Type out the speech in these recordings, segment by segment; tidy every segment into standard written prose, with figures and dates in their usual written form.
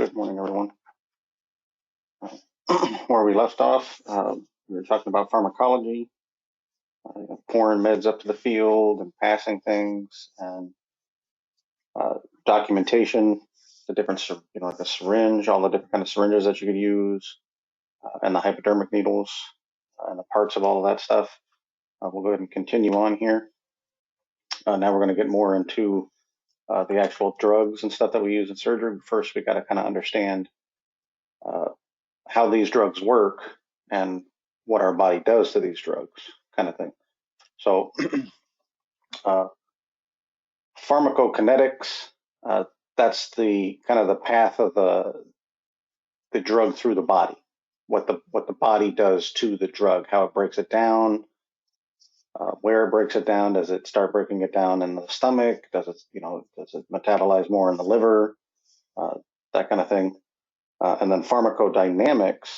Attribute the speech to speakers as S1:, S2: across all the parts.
S1: Good morning, everyone. Where we left off, we were talking about pharmacology, pouring meds up to the field and passing things, and documentation, the different, like a syringe, all the different kind of syringes that you could use, and the hypodermic needles, and the parts of all of that stuff. We'll go ahead and continue on here. Now we're going to get more into the actual drugs and stuff that we use in surgery. First, we got to kind of understand how these drugs work and what our body does to these drugs, kind of thing. So, pharmacokinetics, that's the kind of the path of the drug through the body, what the body does to the drug, how it breaks it down, where it breaks it down. Does it start breaking it down in the stomach? Does it metabolize more in the liver? That kind of thing. And then pharmacodynamics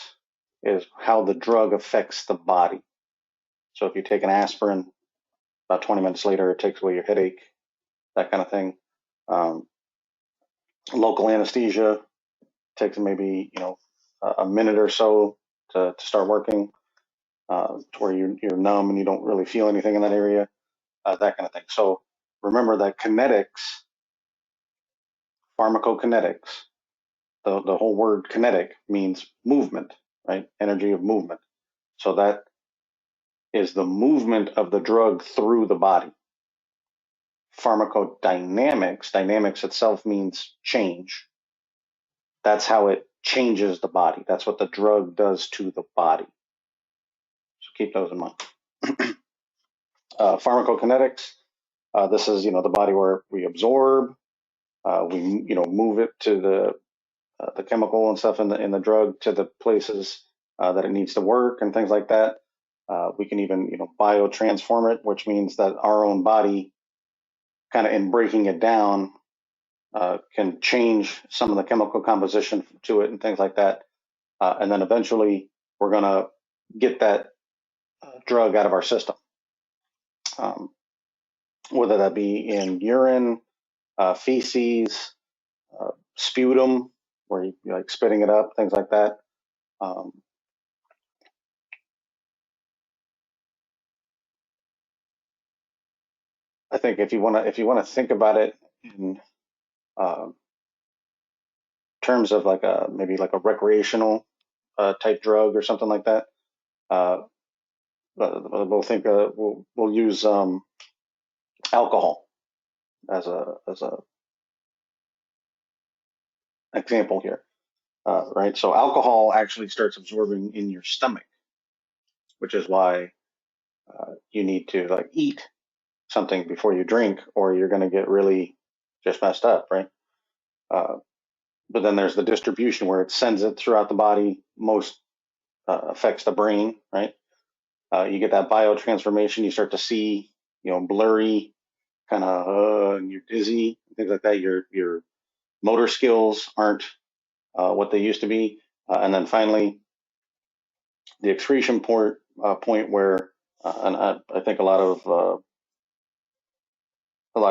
S1: is how the drug affects the body. So if you take an aspirin, about 20 minutes later, it takes away your headache, that kind of thing. Local anesthesia takes maybe a minute or so to start working, to where you're numb and you don't really feel anything in that area, that kind of thing. So remember that kinetics, pharmacokinetics, the whole word kinetic means movement, right? Energy of movement. So that is the movement of the drug through the body. Pharmacodynamics, dynamics itself means change. That's how it changes the body. That's what the drug does to the body. So keep those in mind. Pharmacokinetics, this is the body where we absorb, we move it to the chemical and stuff in the drug to the places that it needs to work and things like that. We can even biotransform it, which means that our own body, kind of in breaking it down, can change some of the chemical composition to it and things like that. And then eventually we're going to get that drug out of our system, whether that be in urine, feces, sputum, where you like spitting it up, things like that. I think if you want to think about it in terms of maybe like a recreational type drug or something like that, we'll think we'll use alcohol as a example here, right? So alcohol actually starts absorbing in your stomach, which is why you need to eat something before you drink, or you're going to get really just messed up, right? But then there's the distribution where it sends it throughout the body. Most affects the brain, right? You get that biotransformation. You start to see, blurry, kind of, and you're dizzy, things like that. Your motor skills aren't what they used to be, and then finally, the excretion point where, and I think a lot of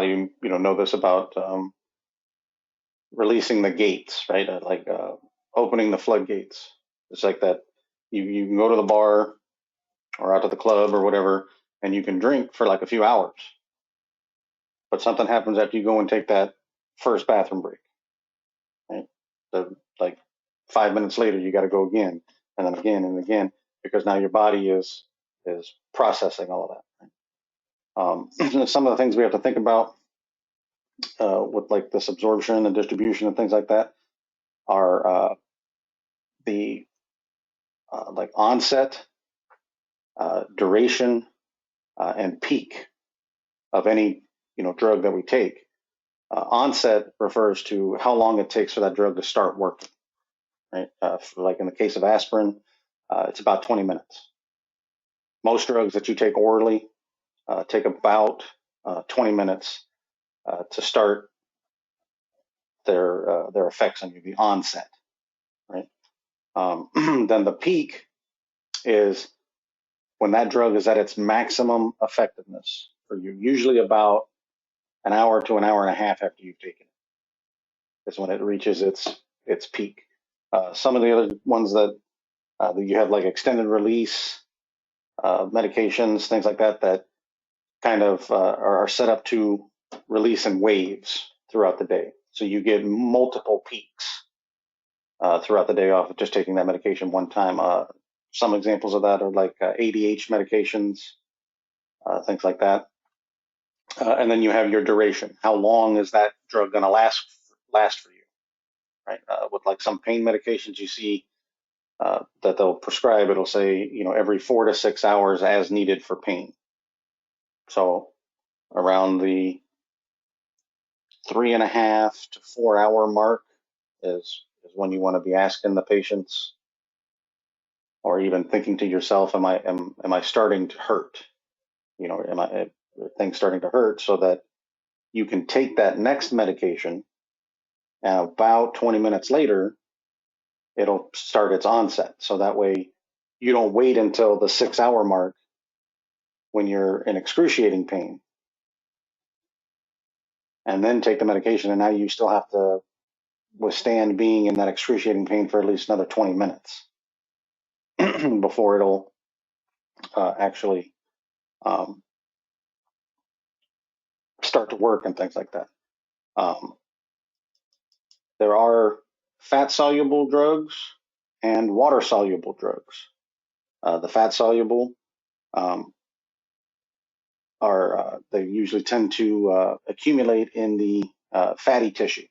S1: you know this about releasing the gates, right? Opening the floodgates. It's like that. You can go to the bar or out to the club or whatever, and you can drink for like a few hours. But something happens after you go and take that first bathroom break, right? Like 5 minutes later, you got to go again, and then again and again, because now your body is processing all of that. Right? Some of the things we have to think about with like this absorption and distribution and things like that are the like onset, duration, and peak of any drug that we take. Onset refers to how long it takes for that drug to start working. Right? Like in the case of aspirin, it's about 20 minutes. Most drugs that you take orally take about 20 minutes to start their effects on you, the onset. Right? Then the peak is when that drug is at its maximum effectiveness for you, usually about an hour to an hour and a half after you've taken it. Is when it reaches its its peak. Some of the other ones that you have, like extended release medications, things like that, that kind of are set up to release in waves throughout the day. So you get multiple peaks throughout the day off of just taking that medication one time. Some examples of that are like ADH medications, things like that. And then you have your duration. How long is that drug going to last for you, right? With like some pain medications, you see that they'll prescribe, it'll say, every 4 to 6 hours as needed for pain. So around the 3.5 to 4 hour mark is when you want to be asking the patients, or even thinking to yourself, am I starting to hurt? Are things starting to hurt, so that you can take that next medication, and about 20 minutes later, it'll start its onset. So that way you don't wait until the 6 hour mark when you're in excruciating pain and then take the medication. And now you still have to withstand being in that excruciating pain for at least another 20 minutes before it'll actually start to work and things like that. There are fat soluble drugs and water soluble drugs. The fat soluble they usually tend to accumulate in the fatty tissue,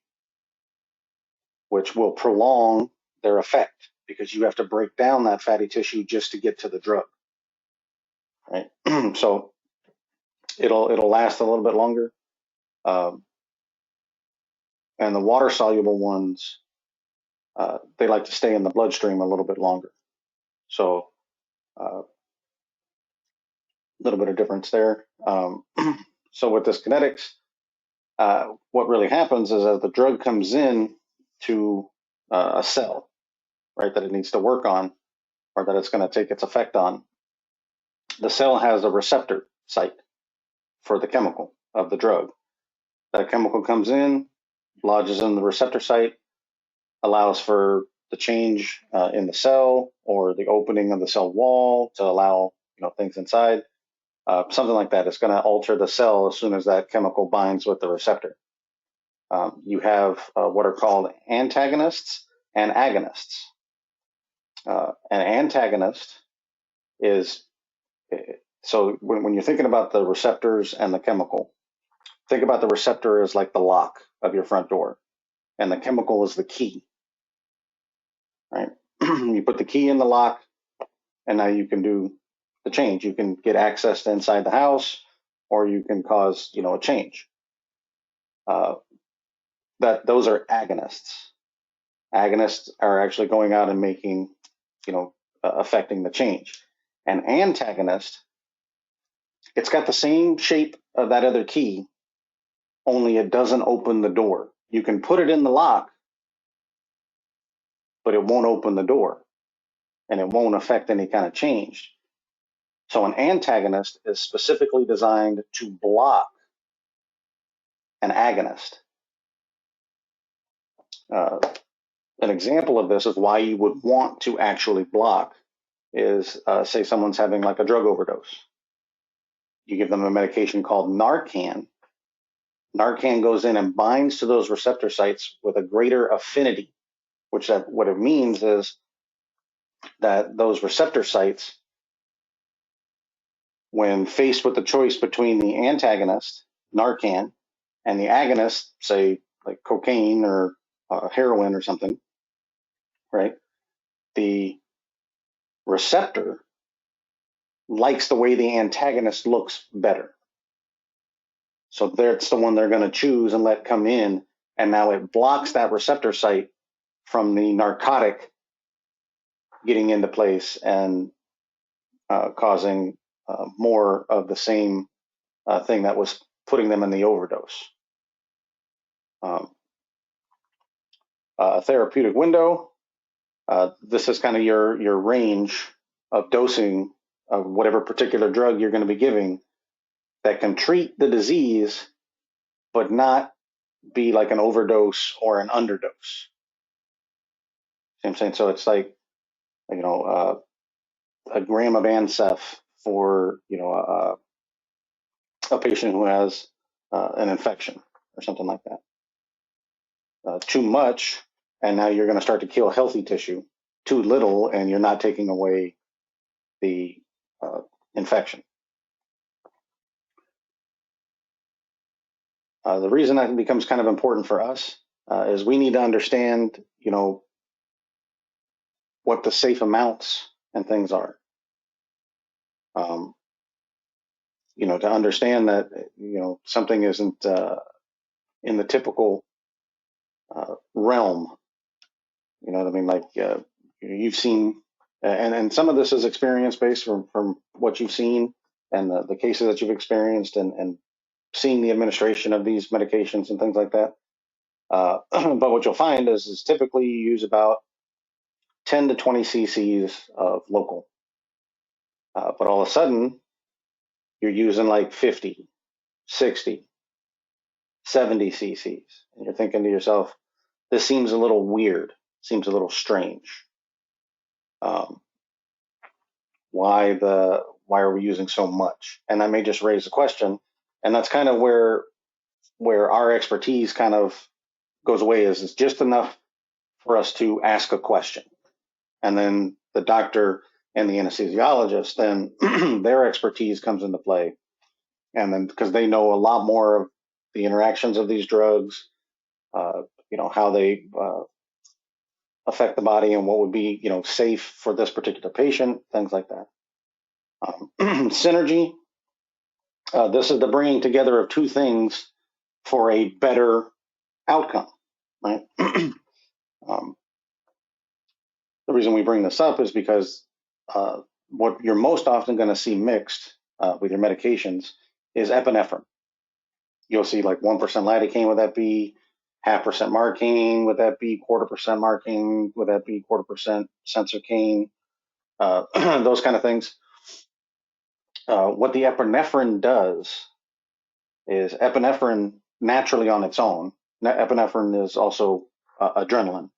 S1: which will prolong their effect because you have to break down that fatty tissue just to get to the drug, right? So it'll last a little bit longer. And the water soluble ones, they like to stay in the bloodstream a little bit longer. So a little bit of difference there. So with this kinetics, what really happens is as the drug comes in to a cell, right, that it needs to work on, or that it's going to take its effect on, the cell has a receptor site for the chemical of the drug. That chemical comes in, lodges in the receptor site, allows for the change in the cell or the opening of the cell wall to allow things inside. Something like that. It's going to alter the cell as soon as that chemical binds with the receptor. You have what are called antagonists and agonists. An antagonist is, so when you're thinking about the receptors and the chemical, think about the receptor as like the lock of your front door, and the chemical is the key, right? You put the key in the lock, and now you can do the change. You can get access to inside the house, or you can cause a change. Those are agonists. Agonists are actually going out and making, affecting the change. An antagonist, it's got the same shape of that other key, only it doesn't open the door. You can put it in the lock, but it won't open the door, and it won't affect any kind of change. So an antagonist is specifically designed to block an agonist. An example of this is why you would want to actually block is, say someone's having like a drug overdose. You give them a medication called Narcan. Narcan goes in and binds to those receptor sites with a greater affinity, what it means is that those receptor sites, when faced with the choice between the antagonist, Narcan, and the agonist, say like cocaine or heroin or something, right? The receptor likes the way the antagonist looks better. So that's the one they're going to choose and let come in. And now it blocks that receptor site from the narcotic getting into place and causing more of the same thing that was putting them in the overdose. A therapeutic window. This is kind of your range of dosing of whatever particular drug you're going to be giving that can treat the disease, but not be like an overdose or an underdose. See what I'm saying? So it's like, a gram of Ansef for, a patient who has an infection or something like that. Too much, and now you're going to start to kill healthy tissue. Too little, and you're not taking away the infection. The reason that becomes kind of important for us is we need to understand, what the safe amounts and things are. Um, to understand that, something isn't in the typical realm. You know what I mean? Like you've seen, and some of this is experience based from what you've seen and the cases that you've experienced and seeing the administration of these medications and things like that. But what you'll find is typically you use about 10 to 20 cc's of local. But all of a sudden, you're using like 50, 60, 70 cc's. And you're thinking to yourself, this seems a little weird, seems a little strange. Um, why are we using so much? And that may just raise a question. And that's kind of where our expertise kind of goes away is it's just enough for us to ask a question. And then the doctor and the anesthesiologist, then their expertise comes into play. And then because they know a lot more of the interactions of these drugs, how they affect the body and what would be, safe for this particular patient, things like that. Synergy. This is the bringing together of two things for a better outcome, right? The reason we bring this up is because what you're most often going to see mixed with your medications is epinephrine. You'll see like 1% lidocaine, would that be 0.5% marcaine? Would that be 0.25% marcaine? Would that be 0.25% sensorcaine? Those kind of things. What the epinephrine does is epinephrine naturally on its own. Epinephrine is also adrenaline,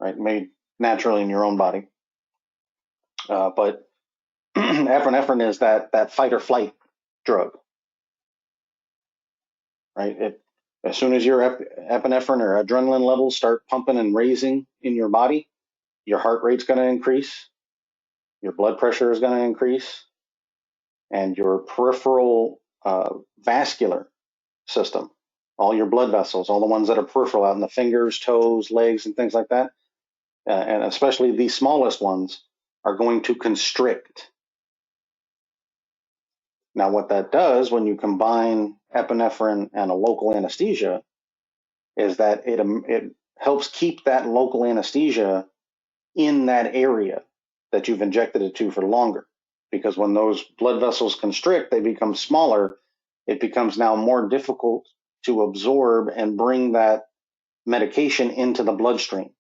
S1: right? Made naturally in your own body. But epinephrine is that fight or flight drug, right? As soon as your epinephrine or adrenaline levels start pumping and raising in your body, your heart rate's going to increase, your blood pressure is going to increase, and your peripheral vascular system, all your blood vessels, all the ones that are peripheral out in the fingers, toes, legs, and things like that, and especially the smallest ones, are going to constrict. Now, what that does when you combine epinephrine and a local anesthesia is that it helps keep that local anesthesia in that area that you've injected it to for longer. Because when those blood vessels constrict, they become smaller. It becomes now more difficult to absorb and bring that medication into the bloodstream.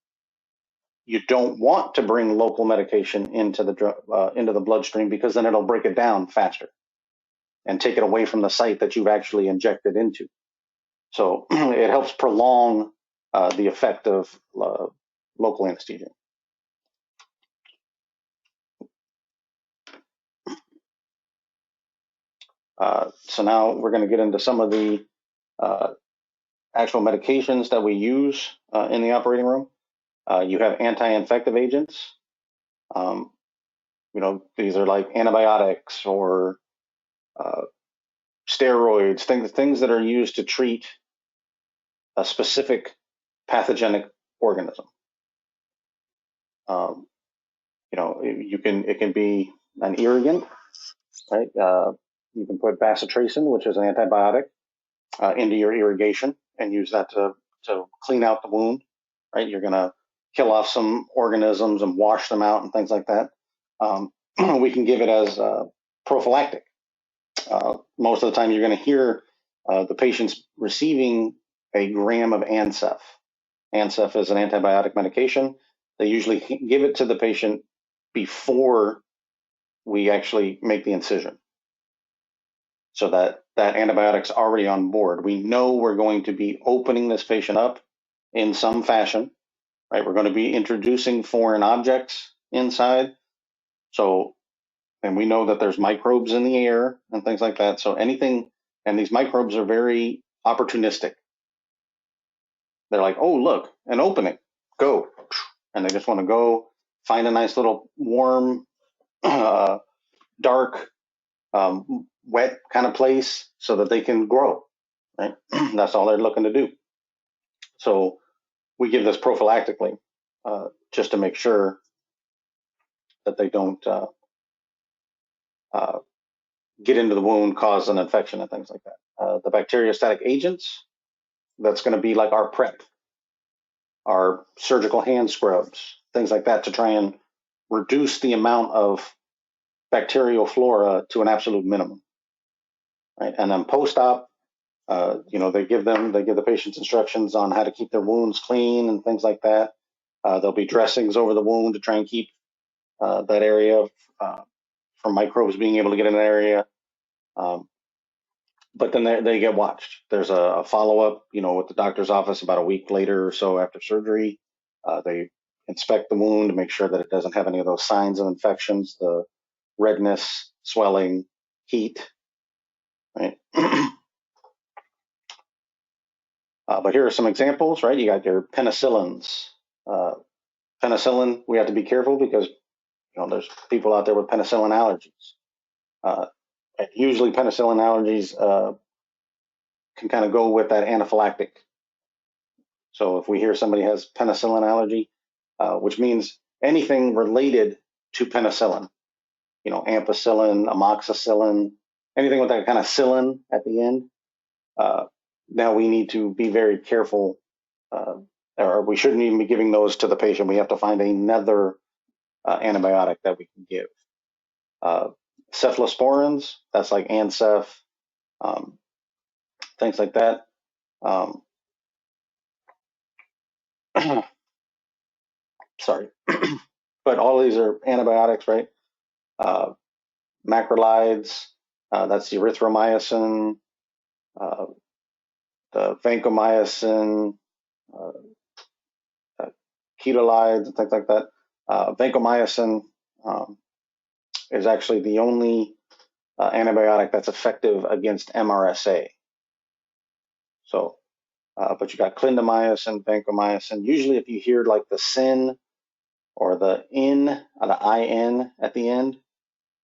S1: You don't want to bring local medication into the bloodstream because then it'll break it down faster and take it away from the site that you've actually injected into. So it helps prolong the effect of local anesthesia. So now we're going to get into some of the actual medications that we use in the operating room. You have anti-infective agents. These are like antibiotics or steroids, things that are used to treat a specific pathogenic organism. It can be an irrigant, right? You can put bacitracin, which is an antibiotic, into your irrigation and use that to clean out the wound, right? You're going to kill off some organisms and wash them out and things like that. We can give it as prophylactic. Most of the time, you're going to hear the patients receiving a gram of Ansef. Ansef is an antibiotic medication. They usually give it to the patient before we actually make the incision, so that antibiotic's already on board. We know we're going to be opening this patient up in some fashion, right? We're going to be introducing foreign objects inside. So, and we know that there's microbes in the air and things like that. So anything, and these microbes are very opportunistic. They're like, oh, look, an opening, go. And they just want to go find a nice little warm, dark, wet kind of place so that they can grow, right? That's all they're looking to do. So we give this prophylactically just to make sure that they don't uh, get into the wound, cause an infection, and things like that. The bacteriostatic agents, that's going to be like our prep, our surgical hand scrubs, things like that to try and reduce the amount of bacterial flora to an absolute minimum, right? And then post-op, they give the patients instructions on how to keep their wounds clean and things like that. There'll be dressings over the wound to try and keep that area from microbes being able to get in that area. But then they get watched. There's a follow up, with the doctor's office about a week later or so after surgery. They inspect the wound to make sure that it doesn't have any of those signs of infections, the redness, swelling, heat, right? But here are some examples, right? You got your penicillins. Uh, Penicillin, we have to be careful because there's people out there with penicillin allergies. Uh, Usually, penicillin allergies can kind of go with that anaphylactic. So if we hear somebody has penicillin allergy, which means anything related to penicillin, ampicillin, amoxicillin, anything with that kind of cillin at the end, now we need to be very careful, or we shouldn't even be giving those to the patient. We have to find another antibiotic that we can give. Uh, Cephalosporins, that's like Ancef, um, things like that. Um, sorry, but all of these are antibiotics, right? Uh, Macrolides, that's the erythromycin, uh, the vancomycin, uh, ketolides, and things like that. Vancomycin um, is actually the only antibiotic that's effective against MRSA. So, but you got clindamycin, vancomycin. Usually, if you hear like the sin or the in, the in at the end,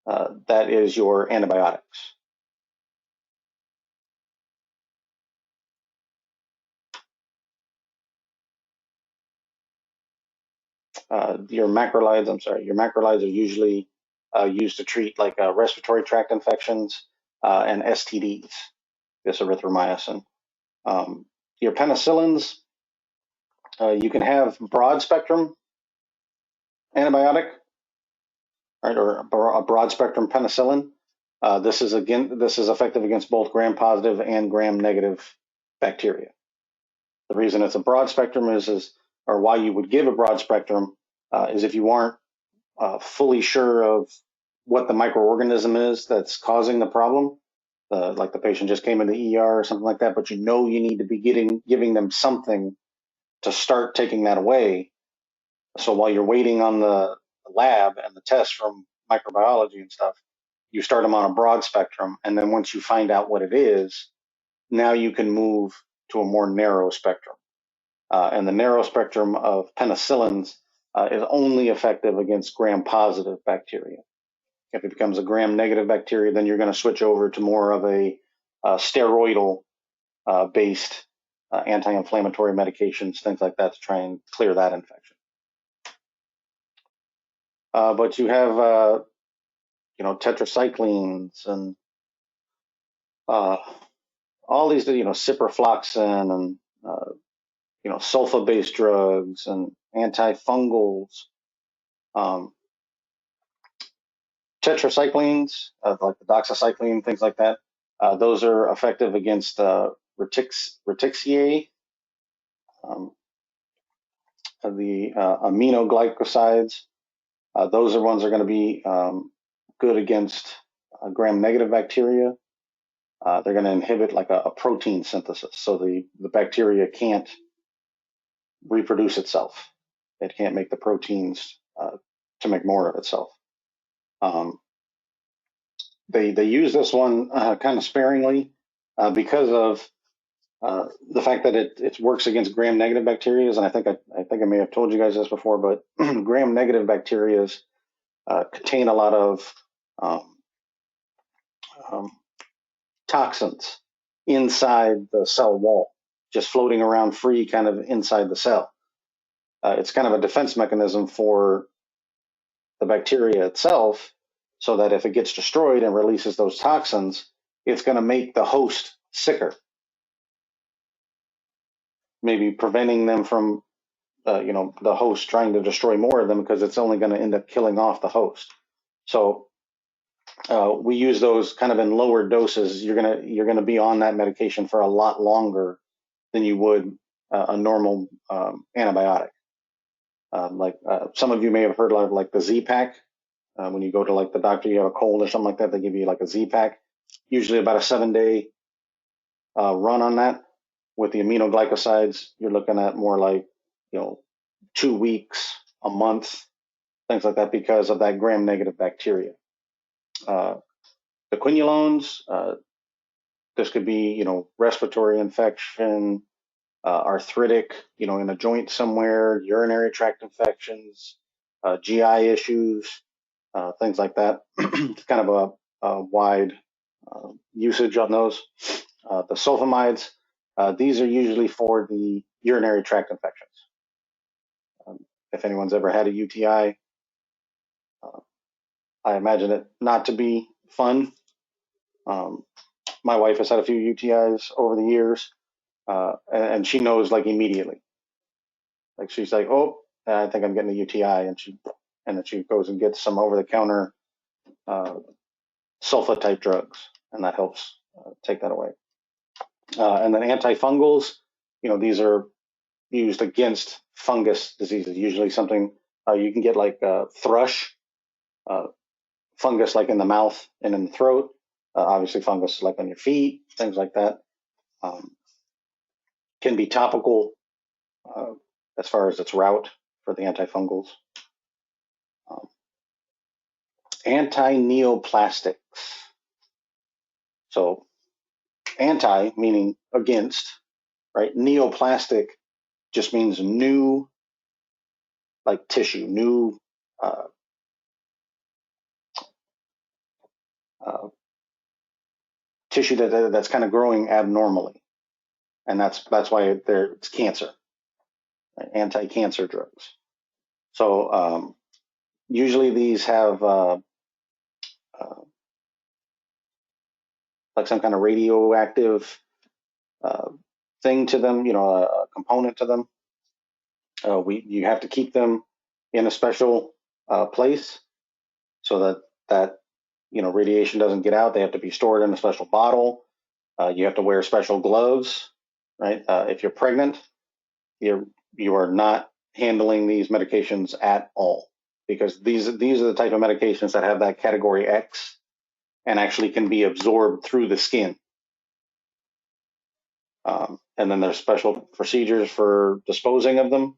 S1: that is your antibiotics. Your macrolides are usually used to treat like respiratory tract infections and STDs, this erythromycin. Your penicillins, you can have broad spectrum antibiotic, right, or a broad spectrum penicillin. This is effective against both gram-positive and gram-negative bacteria. The reason it's a broad spectrum or why you would give a broad spectrum, is if you aren't fully sure of what the microorganism is that's causing the problem. Like the patient just came in the ER or something like that, but you need to be giving them something to start taking that away. So while you're waiting on the lab and the tests from microbiology and stuff, you start them on a broad spectrum. And then once you find out what it is, now you can move to a more narrow spectrum. And the narrow spectrum of penicillins is only effective against gram-positive bacteria. If it becomes a gram-negative bacteria, then you're going to switch over to more of a steroidal based anti-inflammatory medications, things like that, to try and clear that infection. But you have, tetracyclines and all these, ciprofloxacin and, sulfa-based drugs and antifungals. Tetracyclines, like the doxycycline, things like that, those are effective against reticuliae, the aminoglycosides. Those are ones that are going to be good against gram-negative bacteria. They're going to inhibit like a protein synthesis, so the bacteria can't reproduce itself. It can't make the proteins to make more of itself. They use this one kind of sparingly because of the fact that it works against gram-negative bacteria. And I think I may have told you guys this before, but gram-negative bacteria contain a lot of um, um, toxins inside the cell wall, just floating around free, kind of inside the cell. It's kind of a defense mechanism for the bacteria itself, so that if it gets destroyed and releases those toxins, it's going to make the host sicker, maybe preventing them from, the host trying to destroy more of them, because it's only going to end up killing off the host. So we use those kind of in lower doses. You're gonna be on that medication for a lot longer than you would a normal antibiotic. Some of you may have heard of like the Z pack. When you go to like the doctor, you have a cold or something like that, they give you like a Z pack. Usually about a 7-day run on that. With the aminoglycosides, you're looking at more like 2 weeks, a month, things like that, because of that gram-negative bacteria. The quinolones, this could be respiratory infection, arthritic, in a joint somewhere, urinary tract infections, GI issues, things like that. It's kind of a wide usage on those. The sulfamides, these are usually for the urinary tract infections. If anyone's ever had a UTI, I imagine it not to be fun. My wife has had a few UTIs over the years, and she knows like immediately. Like she's like, "Oh, I think I'm getting a UTI," and then she goes and gets some over-the-counter sulfa type drugs, and that helps take that away. And then antifungals, these are used against fungus diseases. Usually something you can get like thrush, fungus like in the mouth and in the throat. Obviously, fungus like on your feet, things like that. Can be topical as far as its route for the antifungals. Anti-neoplastics. So anti meaning against, right? Neoplastic just means new, like tissue, new tissue that's kind of growing abnormally, and that's why it's cancer, right? Anti-cancer drugs. So usually these have like some kind of radioactive thing to them, a component to them. You have to keep them in a special place so that radiation doesn't get out. They have to be stored in a special bottle. You have to wear special gloves, right? If you're pregnant, you are not handling these medications at all, because these are the type of medications that have that category X and actually can be absorbed through the skin. And then there's special procedures for disposing of them.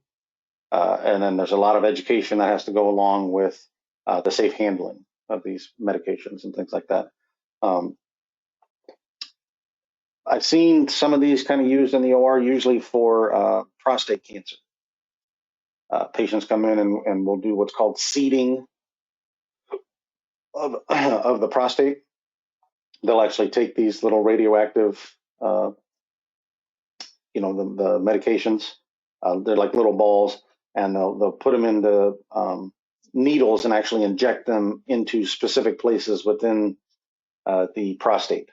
S1: And then there's a lot of education that has to go along with the safe handling of these medications and things like that. I've seen some of these kind of used in the OR, usually for prostate cancer. Patients come in and we'll do what's called seeding of the prostate. They'll actually take these little radioactive, the medications. They're like little balls, and they'll put them into needles and actually inject them into specific places within the prostate,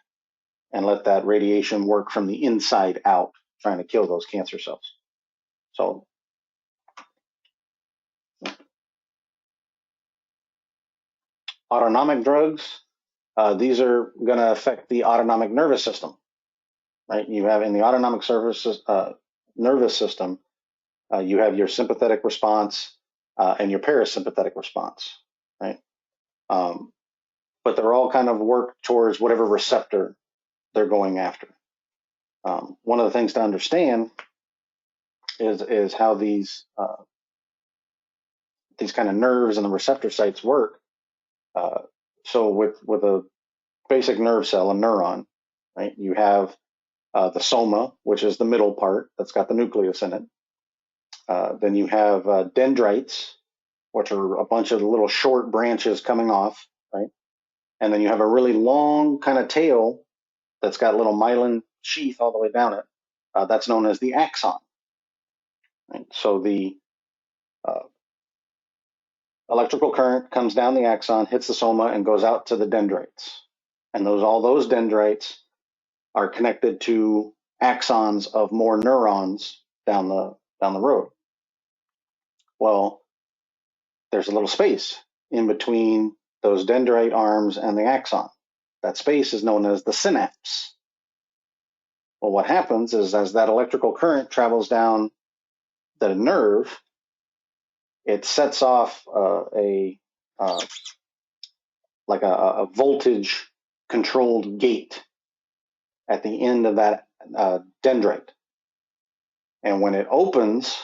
S1: and let that radiation work from the inside out, trying to kill those cancer cells. So autonomic drugs, these are going to affect the autonomic nervous system, right? You have in the autonomic nervous system, you have your sympathetic response and your parasympathetic response, right? But they're all kind of work towards whatever receptor they're going after. One of the things to understand is how these these kind of nerves and the receptor sites work. So with a basic nerve cell, a neuron, right? You have the soma, which is the middle part that's got the nucleus in it. Then you have dendrites, which are a bunch of little short branches coming off, right? And then you have a really long kind of tail that's got a little myelin sheath all the way down it. That's known as the axon. Right? So the uh, electrical current comes down the axon, hits the soma, and goes out to the dendrites. And all those dendrites are connected to axons of more neurons down the road. Well, there's a little space in between those dendrite arms and the axon. That space is known as the synapse. Well, what happens is as that electrical current travels down the nerve, it sets off like a voltage controlled gate at the end of that dendrite. And when it opens,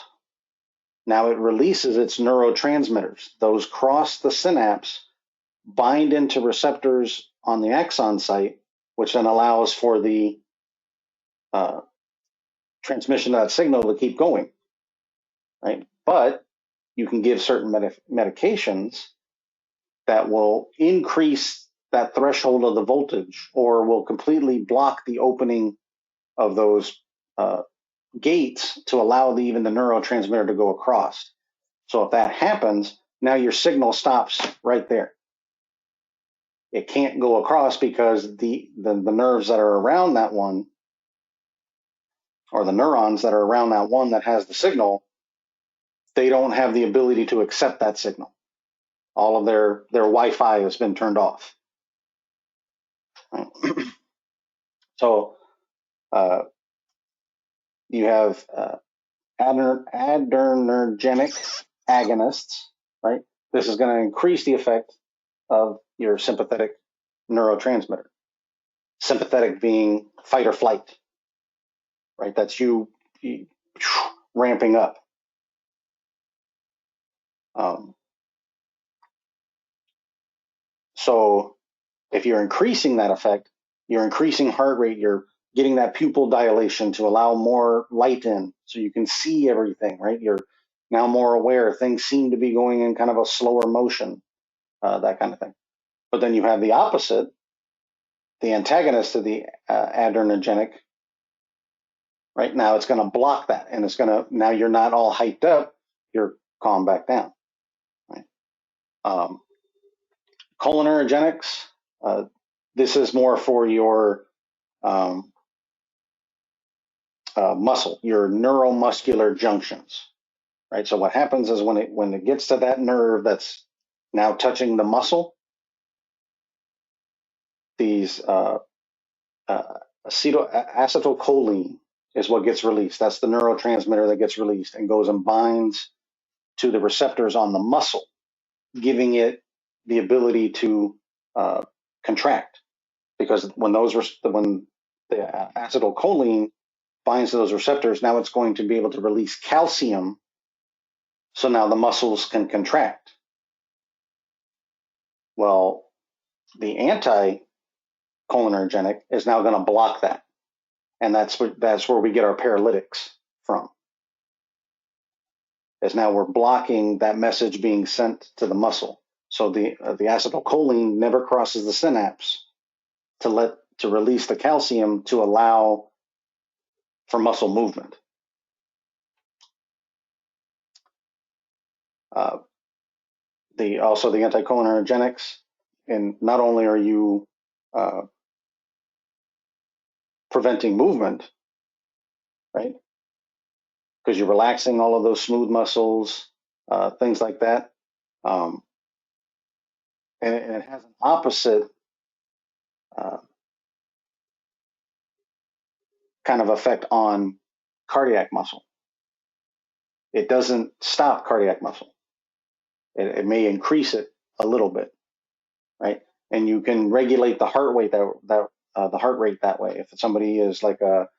S1: now it releases its neurotransmitters. Those cross the synapse, bind into receptors on the axon site, which then allows for the transmission of that signal to keep going, right? But you can give certain medications that will increase that threshold of the voltage or will completely block the opening of those gates to allow even the neurotransmitter to go across. So if that happens, now your signal stops right there. It can't go across because the nerves that are around that one, or the neurons that are around that one that has the signal, they don't have the ability to accept that signal. All of their Wi-Fi has been turned off. So you have adrenergic agonists, right? This is going to increase the effect of your sympathetic neurotransmitter. Sympathetic being fight or flight, right? That's you ramping up. So if you're increasing that effect, you're increasing heart rate, you're getting that pupil dilation to allow more light in so you can see everything, right? You're now more aware. Things seem to be going in kind of a slower motion, that kind of thing. But then you have the opposite, the antagonist of the adrenergic, right? Now it's going to block that, and it's going to, now you're not all hyped up, you're calmed back down, right? Cholinergics, this is more for your muscle, your neuromuscular junctions, right? So what happens is when it gets to that nerve that's now touching the muscle, these acetylcholine is what gets released. That's the neurotransmitter that gets released and goes and binds to the receptors on the muscle, giving it the ability to contract. Because when the acetylcholine binds to those receptors, now it's going to be able to release calcium. So now the muscles can contract. Well, the anti-cholinergic is now going to block that. And that's where we get our paralytics from. Is now we're blocking that message being sent to the muscle. So the acetylcholine never crosses the synapse to release the calcium to allow for muscle movement. Also the anticholinergics, and not only are you preventing movement, right? Because you're relaxing all of those smooth muscles, things like that. And it has an opposite kind of effect on cardiac muscle. It doesn't stop cardiac muscle. It may increase it a little bit, right? And you can regulate the heart rate the heart rate that way. If somebody is like a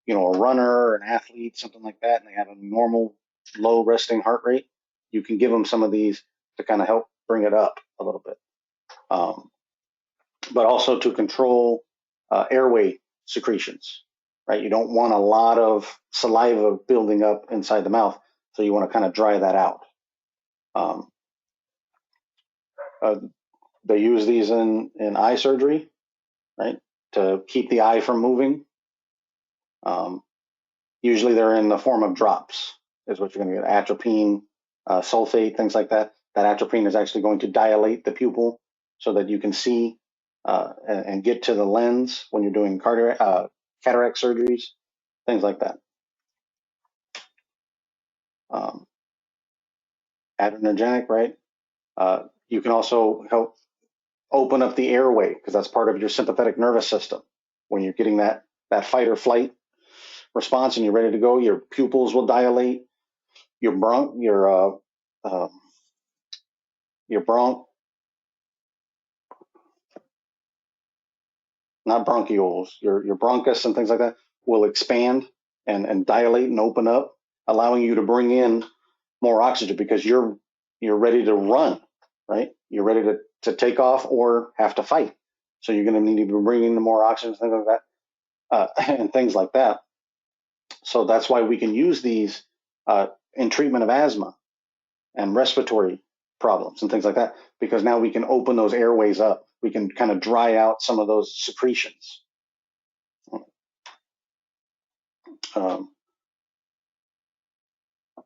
S1: runner or an athlete, something like that, and they have a normal low resting heart rate, you can give them some of these to kind of help bring it up a little bit. But also to control airway secretions, right? You don't want a lot of saliva building up inside the mouth, so you want to kind of dry that out. They use these in eye surgery, right, to keep the eye from moving. Usually they're in the form of drops, is what you're going to get. Atropine, sulfate, things like that. That atropine is actually going to dilate the pupil so that you can see and get to the lens when you're doing cataract surgeries, things like that. Adrenergic, right? You can also help open up the airway because that's part of your sympathetic nervous system. When you're getting that fight or flight response and you're ready to go, your pupils will dilate. Your bronch, not bronchioles, your bronchus and things like that will expand and dilate and open up, allowing you to bring in more oxygen because you're ready to run, right? You're ready to take off or have to fight. So you're going to need to be bringing in more oxygen, things like that, and things like that. So that's why we can use these in treatment of asthma and respiratory problems and things like that, because now we can open those airways up. We can kind of dry out some of those secretions.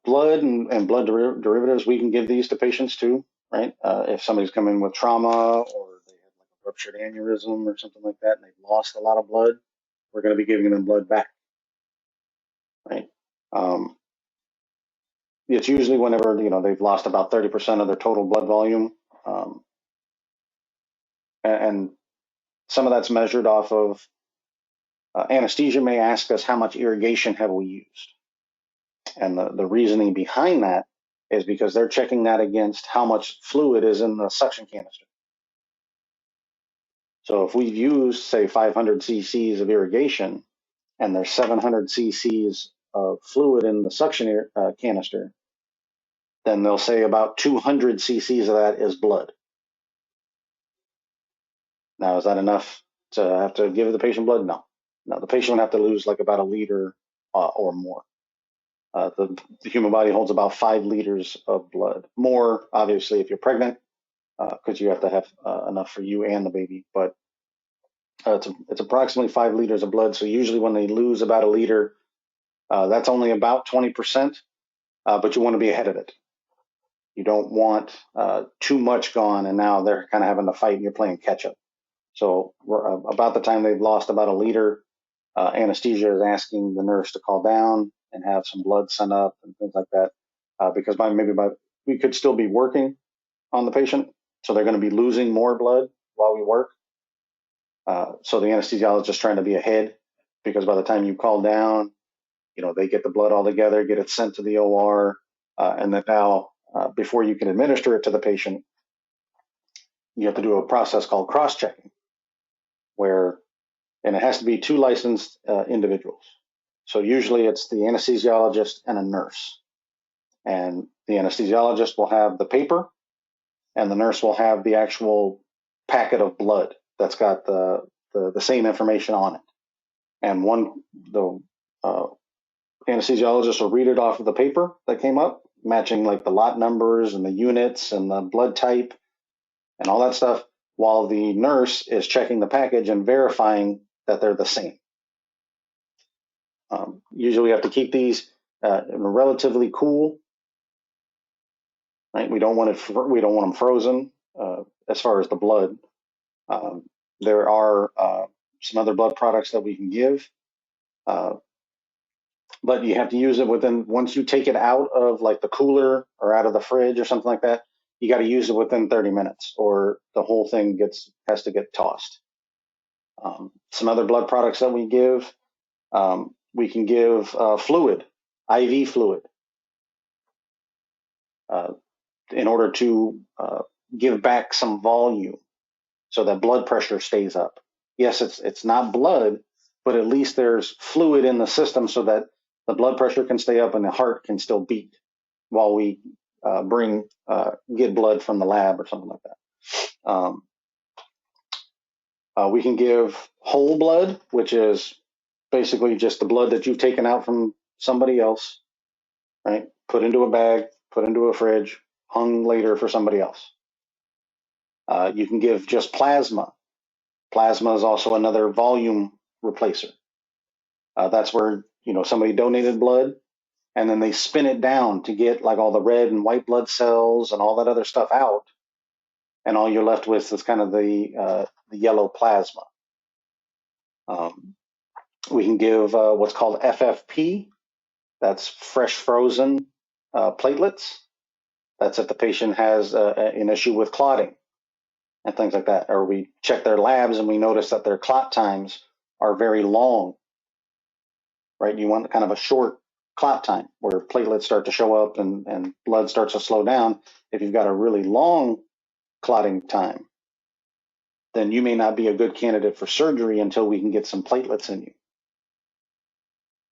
S1: Blood and blood derivatives, we can give these to patients too, right? If somebody's come in with trauma or they have like a ruptured aneurysm or something like that and they've lost a lot of blood, we're going to be giving them blood back, right? It's usually whenever they've lost about 30% of their total blood volume, and some of that's measured off of anesthesia may ask us how much irrigation have we used, and the reasoning behind that is because they're checking that against how much fluid is in the suction canister. So if we've used, say, 500 cc's of irrigation and there's 700 cc's of fluid in the suction canister, then they'll say about 200 cc's of that is blood. Now, is that enough to have to give the patient blood? No. The patient would have to lose like about a liter or more. The human body holds about 5 liters of blood. More, obviously, if you're pregnant, because you have to have enough for you and the baby. But it's approximately 5 liters of blood. So usually when they lose about a liter, that's only about 20%, but you want to be ahead of it. You don't want too much gone, and now they're kind of having to fight and you're playing catch up. So about the time they've lost about a liter, anesthesia is asking the nurse to call down and have some blood sent up and things like that, because we could still be working on the patient, so they're going to be losing more blood while we work. So the anesthesiologist is trying to be ahead, because by the time you call down, they get the blood all together, get it sent to the OR, and then now before you can administer it to the patient, you have to do a process called cross-checking, and it has to be 2 licensed individuals. So usually it's the anesthesiologist and a nurse. And the anesthesiologist will have the paper, and the nurse will have the actual packet of blood that's got the same information on it. And the anesthesiologist will read it off of the paper that came up, matching like the lot numbers and the units and the blood type and all that stuff, while the nurse is checking the package and verifying that they're the same. Usually we have to keep these relatively cool, right? We don't want them frozen as far as the blood. There are some other blood products that we can give, but you have to use it once you take it out of like the cooler or out of the fridge or something like that, you got to use it within 30 minutes or the whole thing has to get tossed. Some other blood products that we give, we can give fluid, IV fluid, in order to give back some volume so that blood pressure stays up. Yes, it's not blood, but at least there's fluid in the system so that the blood pressure can stay up and the heart can still beat while we get blood from the lab or something like that. We can give whole blood, which is basically just the blood that you've taken out from somebody else, right? Put into a bag, put into a fridge, hung later for somebody else. You can give just plasma. Plasma is also another volume replacer. That's where somebody donated blood, and then they spin it down to get like all the red and white blood cells and all that other stuff out, and all you're left with is kind of the yellow plasma. We can give what's called FFP. That's fresh frozen platelets. That's if the patient has an issue with clotting and things like that. Or we check their labs and we notice that their clot times are very long, right? You want kind of a short clot time where platelets start to show up and blood starts to slow down. If you've got a really long clotting time, then you may not be a good candidate for surgery until we can get some platelets in you.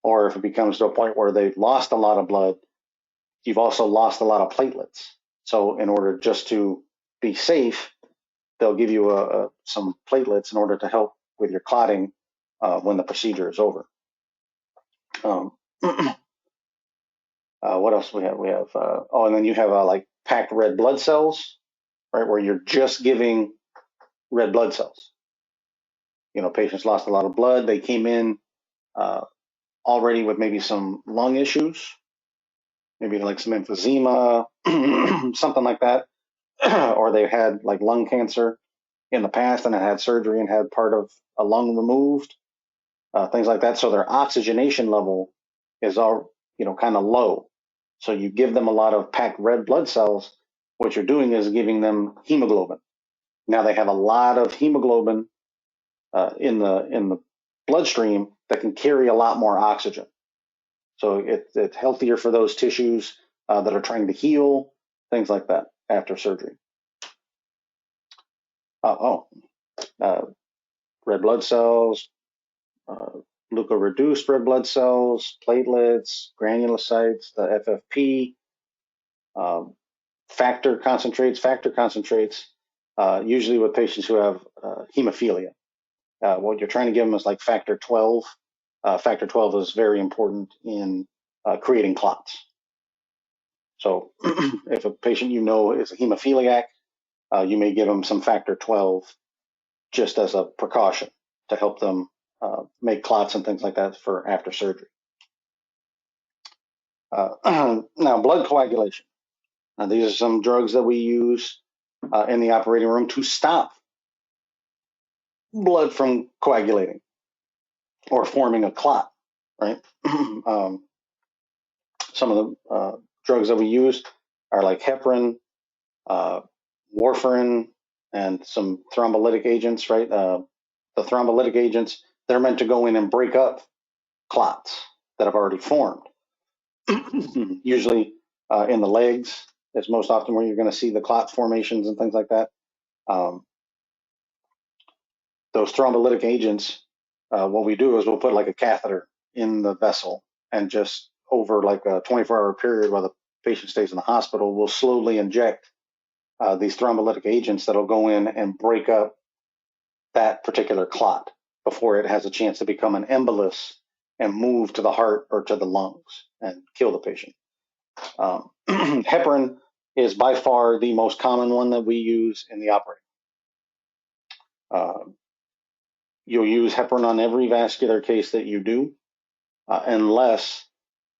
S1: Or if it becomes to a point where they've lost a lot of blood, you've also lost a lot of platelets. So in order just to be safe, they'll give you some platelets in order to help with your clotting when the procedure is over. What else we have? We have and then you have like packed red blood cells, right? Where you're just giving red blood cells. Patients lost a lot of blood. They came in already with maybe some lung issues, maybe like some emphysema, something like that, or they had like lung cancer in the past and had surgery and had part of a lung removed, things like that. So their oxygenation level is all kind of low. So you give them a lot of packed red blood cells. What you're doing is giving them hemoglobin. Now they have a lot of hemoglobin in the bloodstream that can carry a lot more oxygen. So it's healthier for those tissues that are trying to heal, things like that after surgery. Red blood cells, leukoreduced red blood cells, platelets, granulocytes, the FFP, factor concentrates, usually with patients who have hemophilia. What you're trying to give them is like factor 12. Factor 12 is very important in creating clots. So if a patient is a hemophiliac, you may give them some factor 12 just as a precaution to help them make clots and things like that for after surgery. Now, blood coagulation. Now, these are some drugs that we use in the operating room to stop blood from coagulating or forming a clot, right? Some of the drugs that we use are like heparin, warfarin, and some thrombolytic agents, right? The thrombolytic agents, they're meant to go in and break up clots that have already formed. Usually in the legs is most often where you're going to see the clot formations and things like that. Those thrombolytic agents, what we do is we'll put like a catheter in the vessel, and just over like a 24-hour period while the patient stays in the hospital, we'll slowly inject these thrombolytic agents that'll go in and break up that particular clot before it has a chance to become an embolus and move to the heart or to the lungs and kill the patient. Heparin is by far the most common one that we use in the operating. You'll use heparin on every vascular case that you do, unless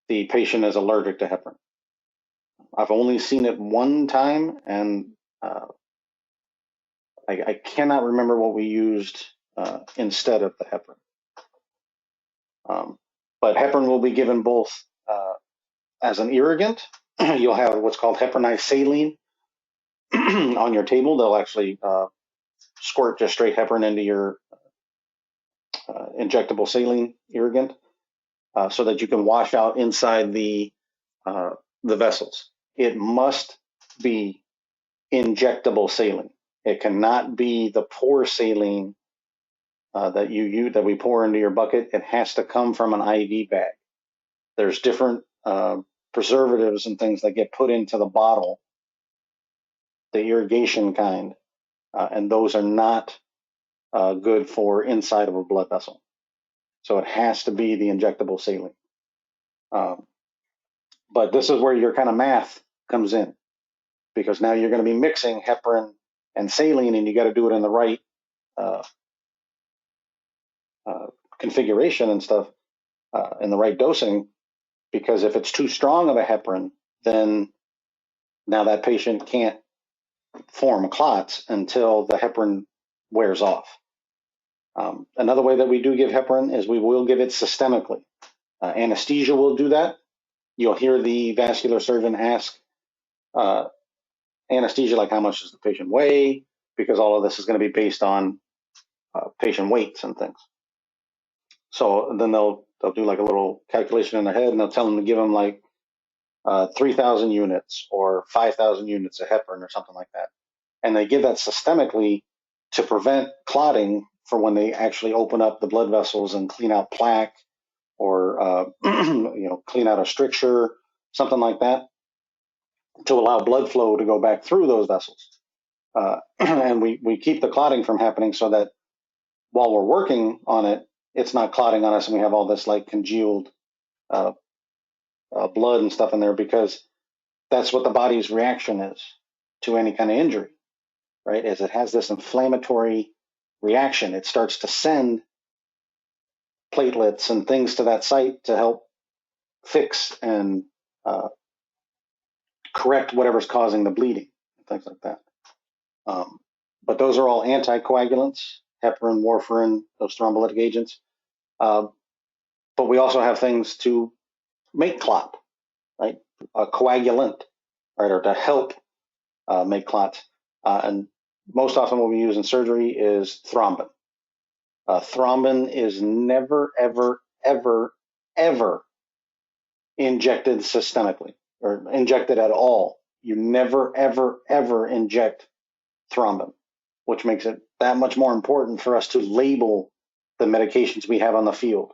S1: the patient is allergic to heparin. I've only seen it one time, and I cannot remember what we used instead of the heparin. But heparin will be given both as an irrigant. You'll have what's called heparinized saline on your table. They'll actually squirt just straight heparin into your injectable saline irrigant so that you can wash out inside the vessels. It must be injectable saline. It cannot be the pour saline that we pour into your bucket. It has to come from an IV bag. There's different preservatives and things that get put into the bottle, the irrigation kind, and those are not good for inside of a blood vessel. So it has to be the injectable saline. But this is where your kind of math comes in, because now you're going to be mixing heparin and saline, and you got to do it in the right configuration and stuff, in the right dosing. Because if it's too strong of a heparin, then now that patient can't form clots until the heparin wears off. Another way that we do give heparin is we will give it systemically. Anesthesia will do that. You'll hear the vascular surgeon ask anesthesia, like, how much does the patient weigh? Because all of this is going to be based on patient weights and things. So then they'll do like a little calculation in their head, and they'll tell them to give them like 3,000 units or 5,000 units of heparin or something like that. And they give that systemically to prevent clotting for when they actually open up the blood vessels and clean out plaque, or clean out a stricture, something like that, to allow blood flow to go back through those vessels. And we keep the clotting from happening so that while we're working on it, it's not clotting on us, and we have all this like congealed blood and stuff in there, because that's what the body's reaction is to any kind of injury, right? Is it has this inflammatory reaction. It starts to send platelets and things to that site to help fix and correct whatever's causing the bleeding, things like that. But those are all anticoagulants, heparin, warfarin, those thrombolytic agents. But we also have things to make clot, right? A coagulant, right, or to help make clots. And most often what we use in surgery is thrombin. Thrombin is never, ever, ever, ever injected systemically, or injected at all. You never, ever, ever inject thrombin, which makes it that much more important for us to label the medications we have on the field.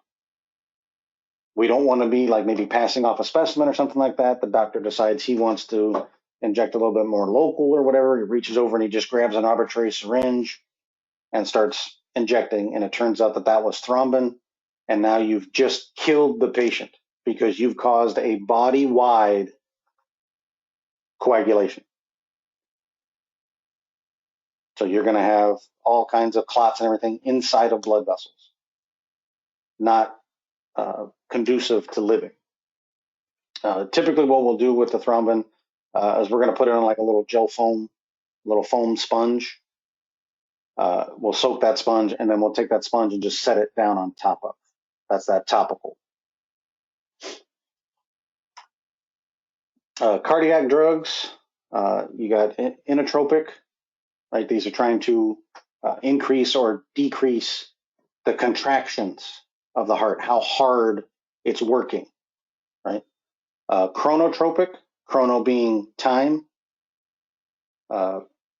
S1: We don't want to be like maybe passing off a specimen or something like that. The doctor decides he wants to inject a little bit more local or whatever. He reaches over and he just grabs an arbitrary syringe and starts injecting. And it turns out that was thrombin. And now you've just killed the patient because you've caused a body-wide coagulation. So you're going to have all kinds of clots and everything inside of blood vessels, not conducive to living. Typically what we'll do with the thrombin is we're going to put it on like a little gel foam, little foam sponge. We'll soak that sponge, and then we'll take that sponge and just set it down on top of. That's that topical. Cardiac drugs, you got inotropic, right? These are trying to increase or decrease the contractions of the heart, how hard it's working, right? Chronotropic, chrono being time,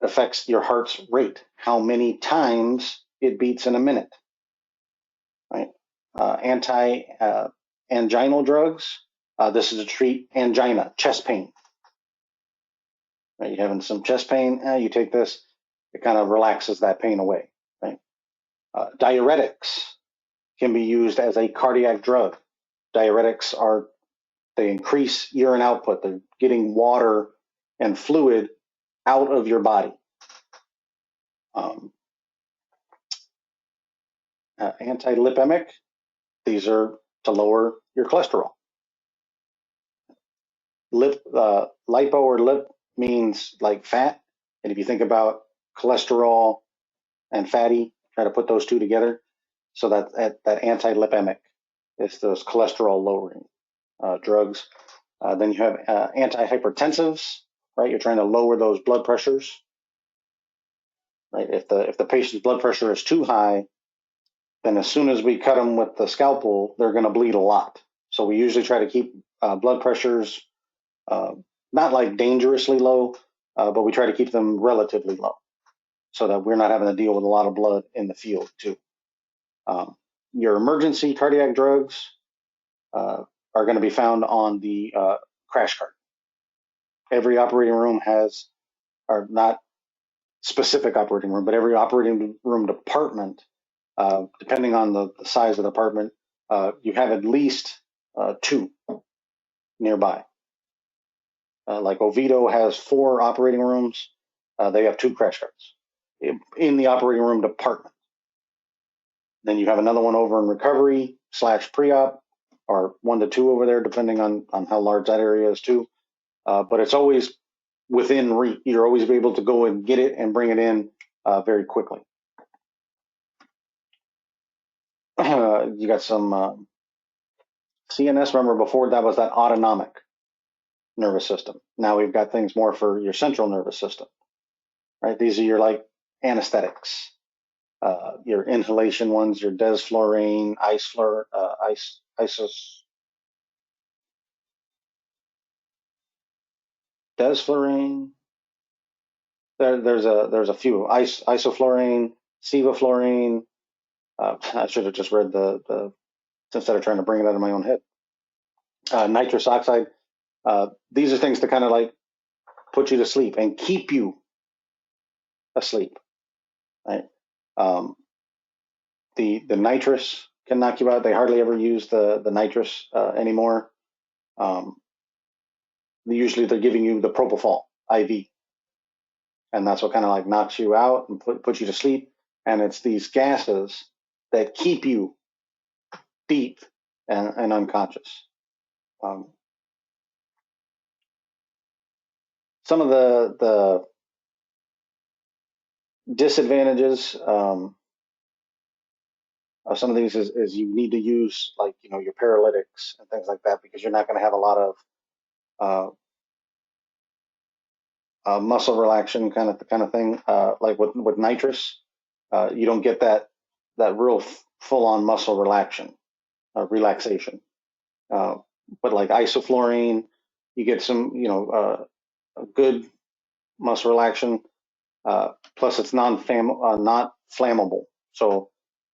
S1: affects your heart's rate, how many times it beats in a minute, right? Anti-anginal drugs, this is to treat angina, chest pain. Right? You're having some chest pain, you take this, it kind of relaxes that pain away, right? Diuretics can be used as a cardiac drug. Diuretics they increase urine output. They're getting water and fluid out of your body. Anti-lipemic, these are to lower your cholesterol. Lipo or lip means like fat. And if you think about cholesterol and fatty, try to put those two together. So that anti-lipemic is those cholesterol lowering drugs. Then you have antihypertensives, right? You're trying to lower those blood pressures, right? If the patient's blood pressure is too high, then as soon as we cut them with the scalpel, they're going to bleed a lot. So we usually try to keep blood pressures not like dangerously low, but we try to keep them relatively low so that we're not having to deal with a lot of blood in the field too. Your emergency cardiac drugs are going to be found on the crash cart. Every operating room has, or not specific operating room, but every operating room department, depending on the size of the department, you have at least two nearby. Like Oviedo has 4 operating rooms. They have 2 crash carts in the operating room department. Then you have another one over in recovery / pre-op, or 1 to 2 over there, depending on how large that area is too. But it's always within reach. You're always able to go and get it and bring it in very quickly. You got some CNS. Remember before that was that autonomic nervous system. Now we've got things more for your central nervous system, right? These are your like anesthetics, your inhalation ones, your desflurane, desflurane. There's a few isoflurane, sevoflurane. I should have just read the instead of trying to bring it out of my own head. Nitrous oxide. These are things to kind of like put you to sleep and keep you asleep, right? The nitrous can knock you out. They hardly ever use the nitrous anymore. Usually they're giving you the propofol IV, and that's what kind of like knocks you out and puts you to sleep. And it's these gases that keep you deep and unconscious. Some of the disadvantages of some of these is you need to use like your paralytics and things like that, because you're not going to have a lot of muscle relaxation kind of thing. Like with nitrous, you don't get that real full on muscle relaxation. But like isoflurane, you get some a good muscle relaxation. Plus, it's not flammable. So,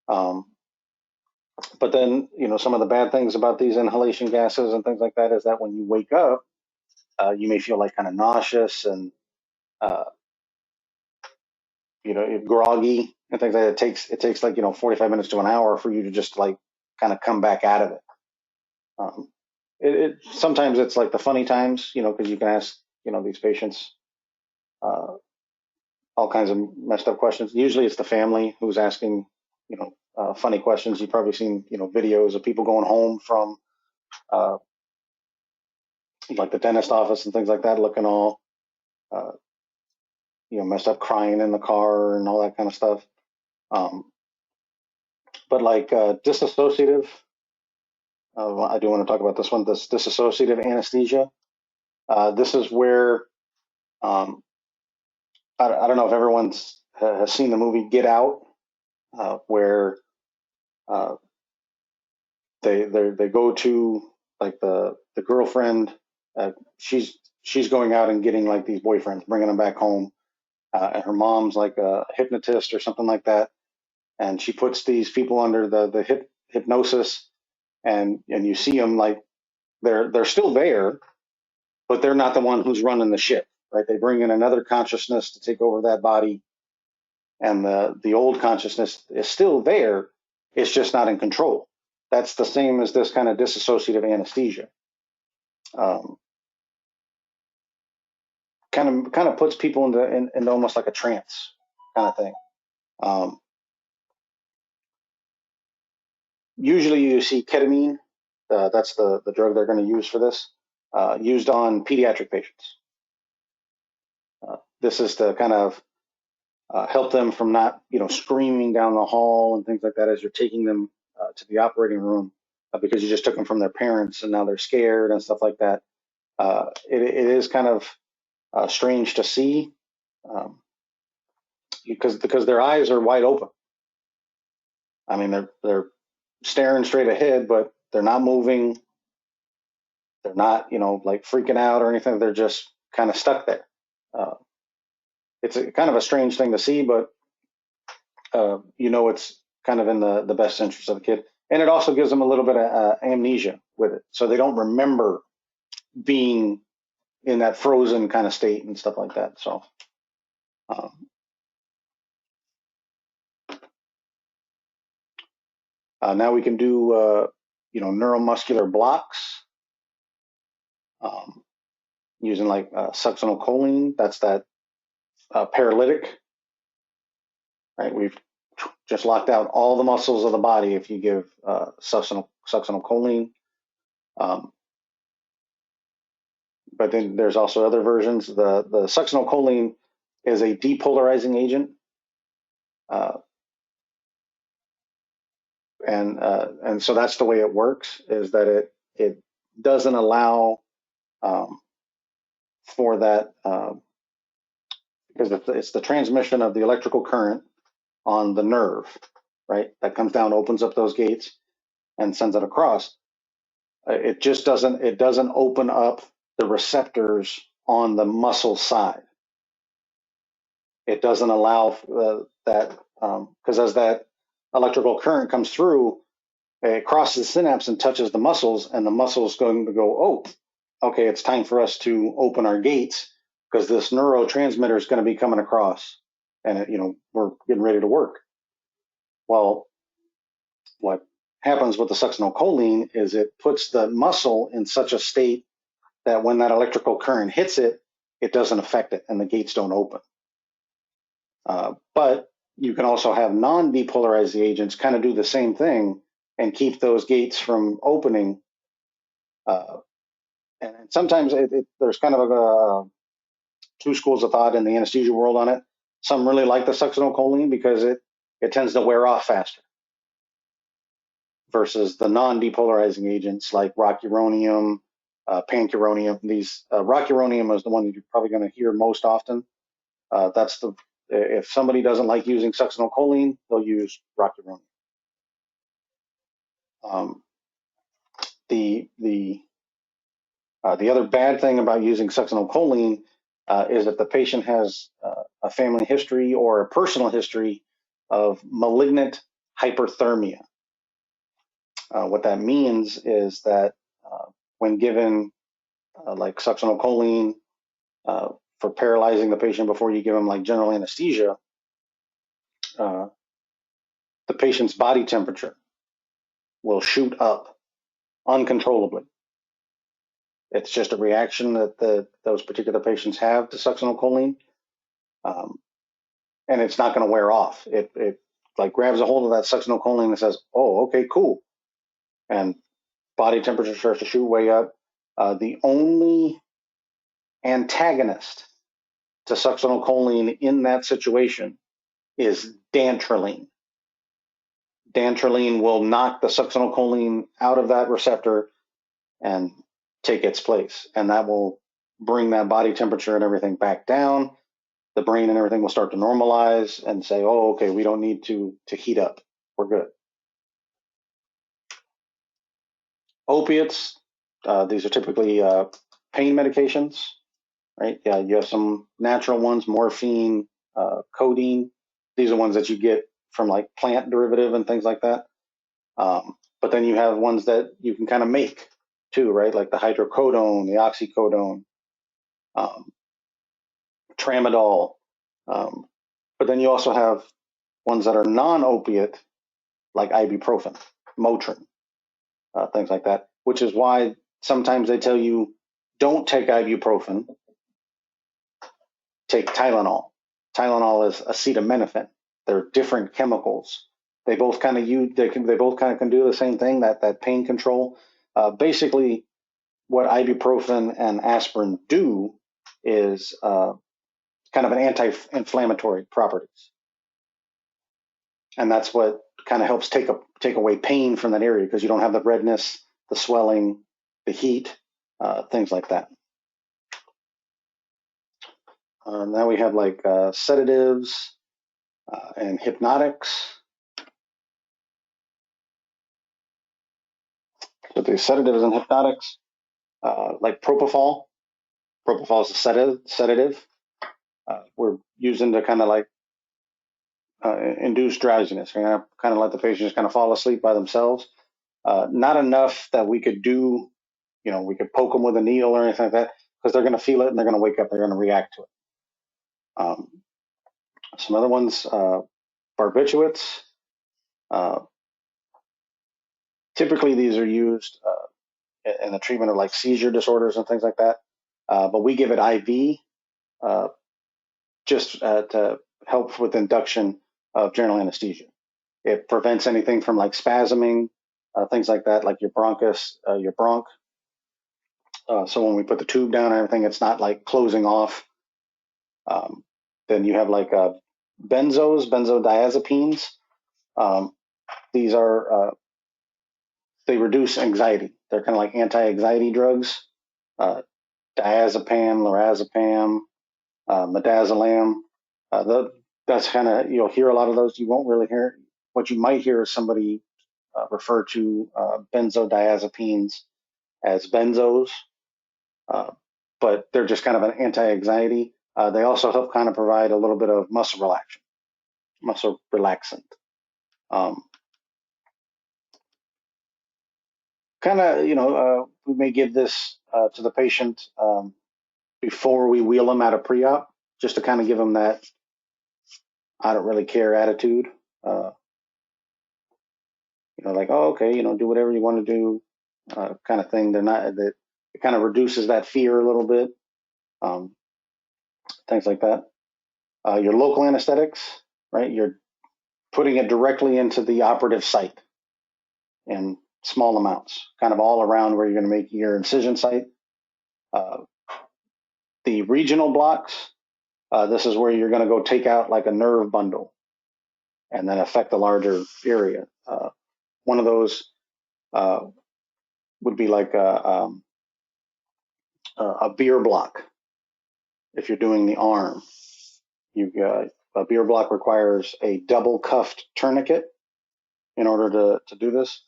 S1: but then some of the bad things about these inhalation gases and things like that is that when you wake up, you may feel like kind of nauseous and uh, groggy and things like that. It takes like 45 minutes to an hour for you to just like kind of come back out of it. Sometimes it's like the funny times, because you can ask these patients all kinds of messed up questions. Usually it's the family who's asking funny questions. You've probably seen videos of people going home from uh, like the dentist office and things like that, looking all uh, messed up, crying in the car and all that kind of stuff. But like disassociative, I do want to talk about this one. This disassociative anesthesia. This is where I don't know if everyone's has seen the movie Get Out, where uh, they go to like the girlfriend. She's going out and getting like these boyfriends, bringing them back home, and her mom's like a hypnotist or something like that, and she puts these people under the hypnosis, and you see them like they're still there, but they're not the one who's running the ship, right? They bring in another consciousness to take over that body, and the old consciousness is still there. It's just not in control. That's the same as this kind of dissociative anesthesia. Kind of puts people into almost like a trance kind of thing. Usually you see ketamine. That's the drug they're going to use for this. Used on pediatric patients. This is to kind of help them from not screaming down the hall and things like that as you're taking them to the operating room, because you just took them from their parents and now they're scared and stuff like that. It is kind of strange to see, because their eyes are wide open. I mean, they're staring straight ahead, but they're not moving. They're not like freaking out or anything. They're just kind of stuck there. It's kind of a strange thing to see, but it's kind of in the best interest of the kid. And it also gives them a little bit of amnesia with it. So they don't remember being in that frozen kind of state and stuff like that. So um, now we can do neuromuscular blocks using like succinylcholine. That's that paralytic, right? We've just locked out all the muscles of the body if you give succinylcholine. Um, but then there's also other versions. The succinylcholine is a depolarizing agent, uh, and so that's the way it works. Is that it doesn't allow um, for that because it's the transmission of the electrical current on the nerve, right? That comes down, opens up those gates, and sends it across. It just doesn't open up the receptors on the muscle side. It doesn't allow that because as that electrical current comes through, it crosses the synapse and touches the muscles, and the muscles going to go, oh, okay, it's time for us to open our gates because this neurotransmitter is going to be coming across, and we're getting ready to work. Well, what happens with the succinylcholine is it puts the muscle in such a state that when that electrical current hits it, it doesn't affect it and the gates don't open. But you can also have non-depolarizing agents kind of do the same thing and keep those gates from opening. And sometimes there's kind of two schools of thought in the anesthesia world on it. Some really like the succinylcholine because it tends to wear off faster versus the non-depolarizing agents like rocuronium, pancuronium. These rocuronium is the one that you're probably going to hear most often. That's if somebody doesn't like using succinylcholine, they'll use rocuronium. Um, the other bad thing about using succinylcholine is that the patient has a family history or a personal history of malignant hyperthermia. What that means is that when given like succinylcholine for paralyzing the patient before you give them like general anesthesia, uh, the patient's body temperature will shoot up uncontrollably. It's just a reaction that those particular patients have to succinylcholine, um, and it's not going to wear off. It like grabs a hold of that succinylcholine and says, "Oh, okay, cool," and body temperature starts to shoot way up. The only antagonist to succinylcholine in that situation is dantrolene. Dantrolene will knock the succinylcholine out of that receptor and take its place. And that will bring that body temperature and everything back down. The brain and everything will start to normalize and say, oh, okay, we don't need to heat up. We're good. Opiates, these are typically pain medications, right? Yeah, you have some natural ones, morphine, codeine. These are ones that you get from like plant derivative and things like that. But then you have ones that you can kind of make too, right? Like the hydrocodone, the oxycodone, um, tramadol. But then you also have ones that are non-opiate, like ibuprofen, Motrin, things like that. Which is why sometimes they tell you don't take ibuprofen, take Tylenol. Tylenol is acetaminophen. They're different chemicals. They both kind of they both kind of can do the same thing, that pain control. Basically, what ibuprofen and aspirin do is kind of an anti-inflammatory properties, and that's what kind of helps take away pain from that area because you don't have the redness, the swelling, the heat, things like that. Now we have like sedatives and hypnotics. So the sedatives and hypnotics, like propofol. Propofol is a sedative. We're using to kind of like induce drowsiness. We're going to kind of let the patient just kind of fall asleep by themselves. Not enough that we could do we could poke them with a needle or anything like that, because they're going to feel it and they're going to wake up. They're going to react to it. Some other ones, barbiturates. Uh, Typically, these are used in the treatment of like seizure disorders and things like that. But we give it IV just to help with induction of general anesthesia. It prevents anything from like spasming, things like that, like your bronchus, your bronch. So when we put the tube down and everything, it's not like closing off. Then you have like benzodiazepines. Um, these are they reduce anxiety. They're kind of like anti-anxiety drugs. Uh, Diazepam, lorazepam, midazolam. That's kind of, you'll hear a lot of those. You won't really hear. What you might hear is somebody refer to benzodiazepines as benzos, uh, but they're just kind of an anti-anxiety. They also help kind of provide a little bit of muscle relaxant. Um, we may give this to the patient before we wheel them out of pre-op, just to kind of give them that I don't really care attitude. Uh, like, oh, okay, do whatever you want to do, kind of thing. They're not that. It kind of reduces that fear a little bit, um, things like that. Your local anesthetics, right? You're putting it directly into the operative site in small amounts, kind of all around where you're going to make your incision site. Uh, the regional blocks, this is where you're going to go take out like a nerve bundle and then affect the larger area. One of those uh, would be like a beer block. If you're doing the arm, a beer block requires a double cuffed tourniquet in order to do this,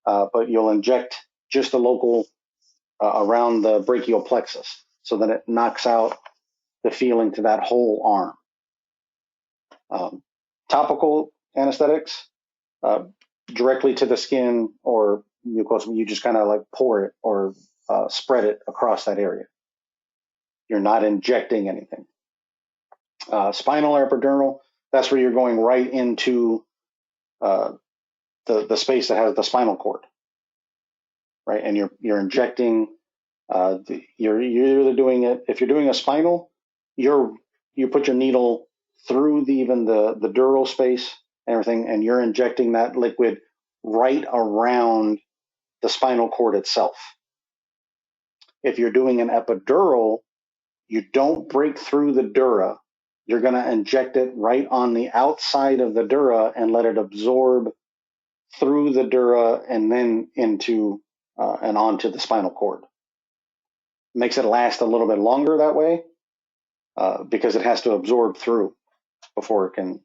S1: but you'll inject just a local around the brachial plexus so that it knocks out the feeling to that whole arm. Topical anesthetics, uh, directly to the skin or mucosa, you just kind of like pour it or spread it across that area. You're not injecting anything. Spinal or epidural, that's where you're going right into the space that has the spinal cord, right? And you're injecting. You're either doing it, if you're doing a spinal, you put your needle through even the dural space and everything, and you're injecting that liquid right around the spinal cord itself. If you're doing an epidural, you don't break through the dura. You're going to inject it right on the outside of the dura and let it absorb through the dura and then into and onto the spinal cord. Makes it last a little bit longer that way because it has to absorb through before it can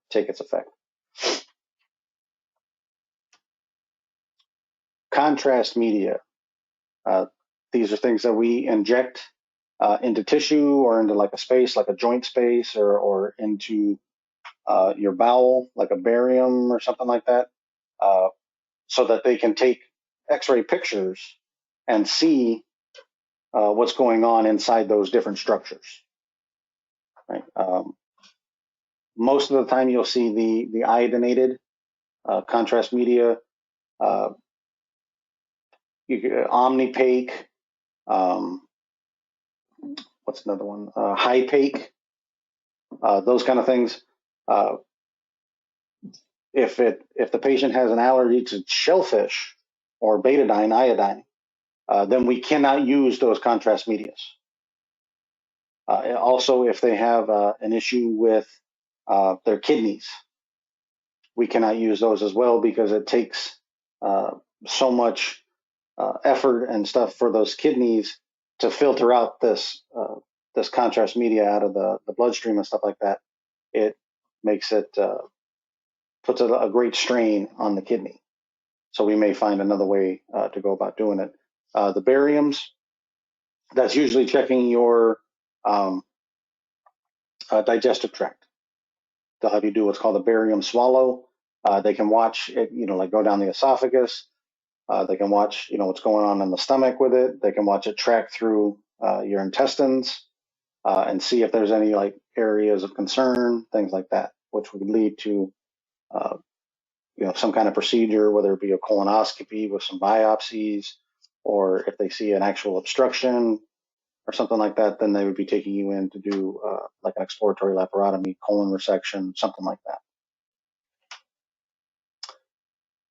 S1: take its effect. Contrast media. These are things that we inject into tissue or into like a space, like a joint space, or into your bowel, like a barium or something like that, so that they can take X-ray pictures and see what's going on inside those different structures. Right. Most of the time, you'll see the iodinated contrast media, omnipaque. What's another one? Hypaque. Those kind of things. If the patient has an allergy to shellfish or betadine, iodine, then we cannot use those contrast medias. Also, if they have an issue with their kidneys, we cannot use those as well because it takes so much effort and stuff for those kidneys to filter out this contrast media out of the bloodstream and stuff like that. It makes it puts a great strain on the kidney. So we may find another way to go about doing it. The bariums, that's usually checking your digestive tract. They'll have you do what's called a barium swallow. They can watch it, like go down the esophagus. They can watch, what's going on in the stomach with it. They can watch it track through your intestines and see if there's any like areas of concern, things like that, which would lead to uh, some kind of procedure, whether it be a colonoscopy with some biopsies, or if they see an actual obstruction or something like that, then they would be taking you in to do like an exploratory laparotomy, colon resection, something like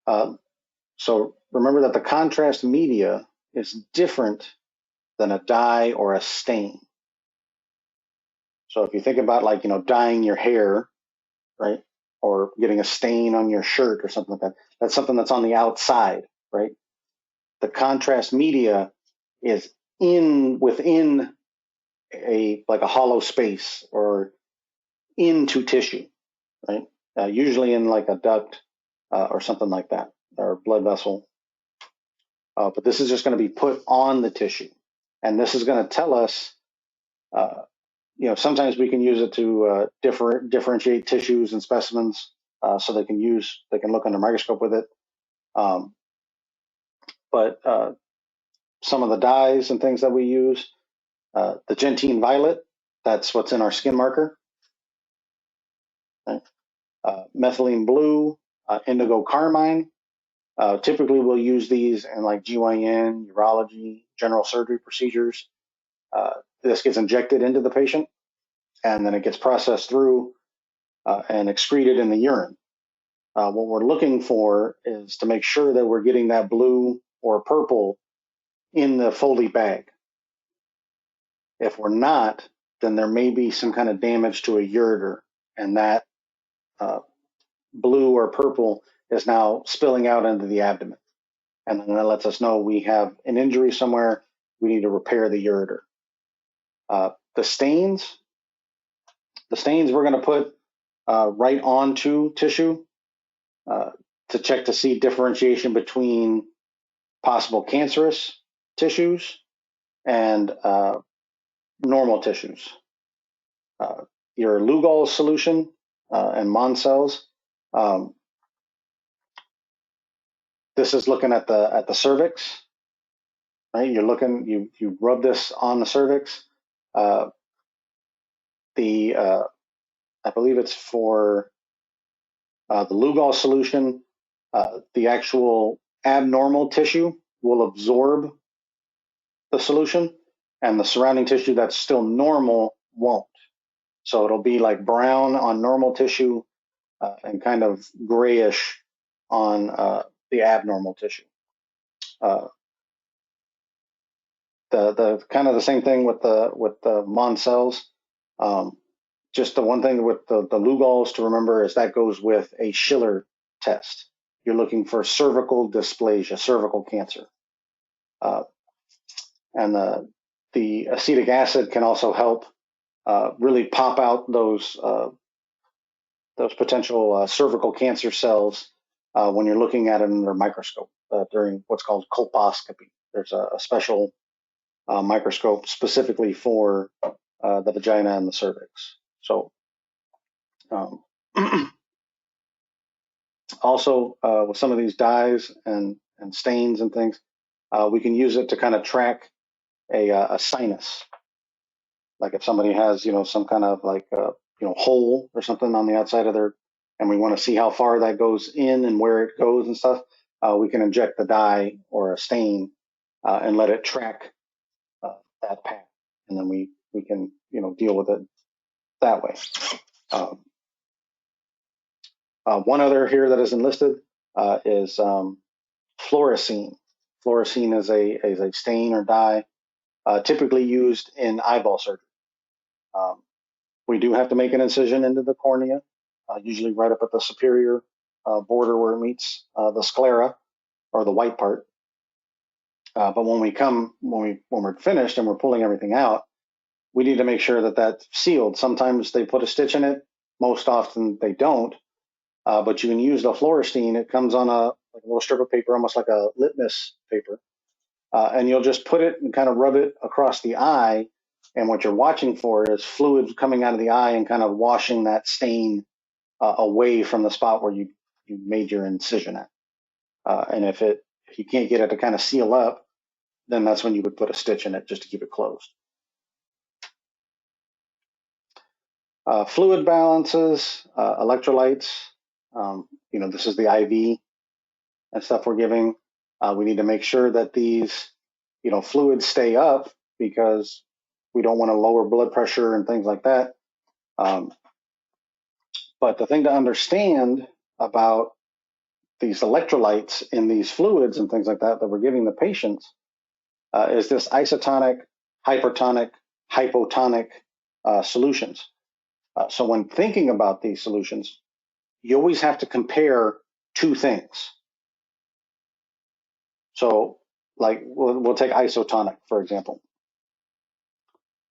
S1: that. So remember that the contrast media is different than a dye or a stain. So if you think about like, dyeing your hair, right? Or getting a stain on your shirt or something like that, that's something that's on the outside, right? The contrast media is within like a hollow space or into tissue, right? Usually in like a duct or something like that, or blood vessel. But this is just going to be put on the tissue, and this is going to tell us. Sometimes we can use it to differentiate tissues and specimens, so they can look under microscope with it. But some of the dyes and things that we use, the gentian violet, that's what's in our skin marker. Right? Methylene blue, indigo carmine. Typically, we'll use these in like GYN, urology, general surgery procedures. This gets injected into the patient, and then it gets processed through and excreted in the urine. What we're looking for is to make sure that we're getting that blue or purple in the Foley bag. If we're not, then there may be some kind of damage to a ureter, and that blue or purple is now spilling out into the abdomen. And then that lets us know we have an injury somewhere. We need to repair the ureter. The stains we're going to put right onto tissue to check to see differentiation between possible cancerous tissues and normal tissues. Your Lugol solution and Mond cells. This is looking at the cervix. Right, you rub this on the cervix. I believe it's for the Lugol solution. The actual abnormal tissue will absorb the solution, and the surrounding tissue that's still normal won't. So it'll be like brown on normal tissue and kind of grayish on the abnormal tissue. The kind of the same thing with the Mond cells. Just the one thing with the Lugols to remember is that goes with a Schiller test. You're looking for cervical dysplasia, cervical cancer. And the acetic acid can also help really pop out those potential cervical cancer cells when you're looking at it under a microscope during what's called colposcopy. There's a special microscope specifically for the vagina and the cervix. So also with some of these dyes and stains and things, we can use it to kind of track a sinus. Like if somebody has, some kind of like, hole or something on the outside of their, and we want to see how far that goes in and where it goes and stuff, we can inject the dye or a stain and let it track that path. And then we can, deal with it that way. One other here that isn't listed is fluorescein. Fluorescein is a stain or dye typically used in eyeball surgery. We do have to make an incision into the cornea, usually right up at the superior border where it meets the sclera or the white part. But when we're finished and we're pulling everything out, we need to make sure that that's sealed. Sometimes they put a stitch in it. Most often they don't. But you can use the fluorescein. It comes on a little strip of paper, almost like a litmus paper. And you'll just put it and kind of rub it across the eye. And what you're watching for is fluid coming out of the eye and kind of washing that stain away from the spot where you made your incision at. And if If you can't get it to kind of seal up, then that's when you would put a stitch in it just to keep it closed. Fluid balances, electrolytes. This is the IV and stuff we're giving. We need to make sure that these, fluids stay up because we don't want to lower blood pressure and things like that. But the thing to understand about these electrolytes in these fluids and things like that we're giving the patients is this isotonic, hypertonic, hypotonic solutions. So when thinking about these solutions, you always have to compare two things. So, like we'll take isotonic for example.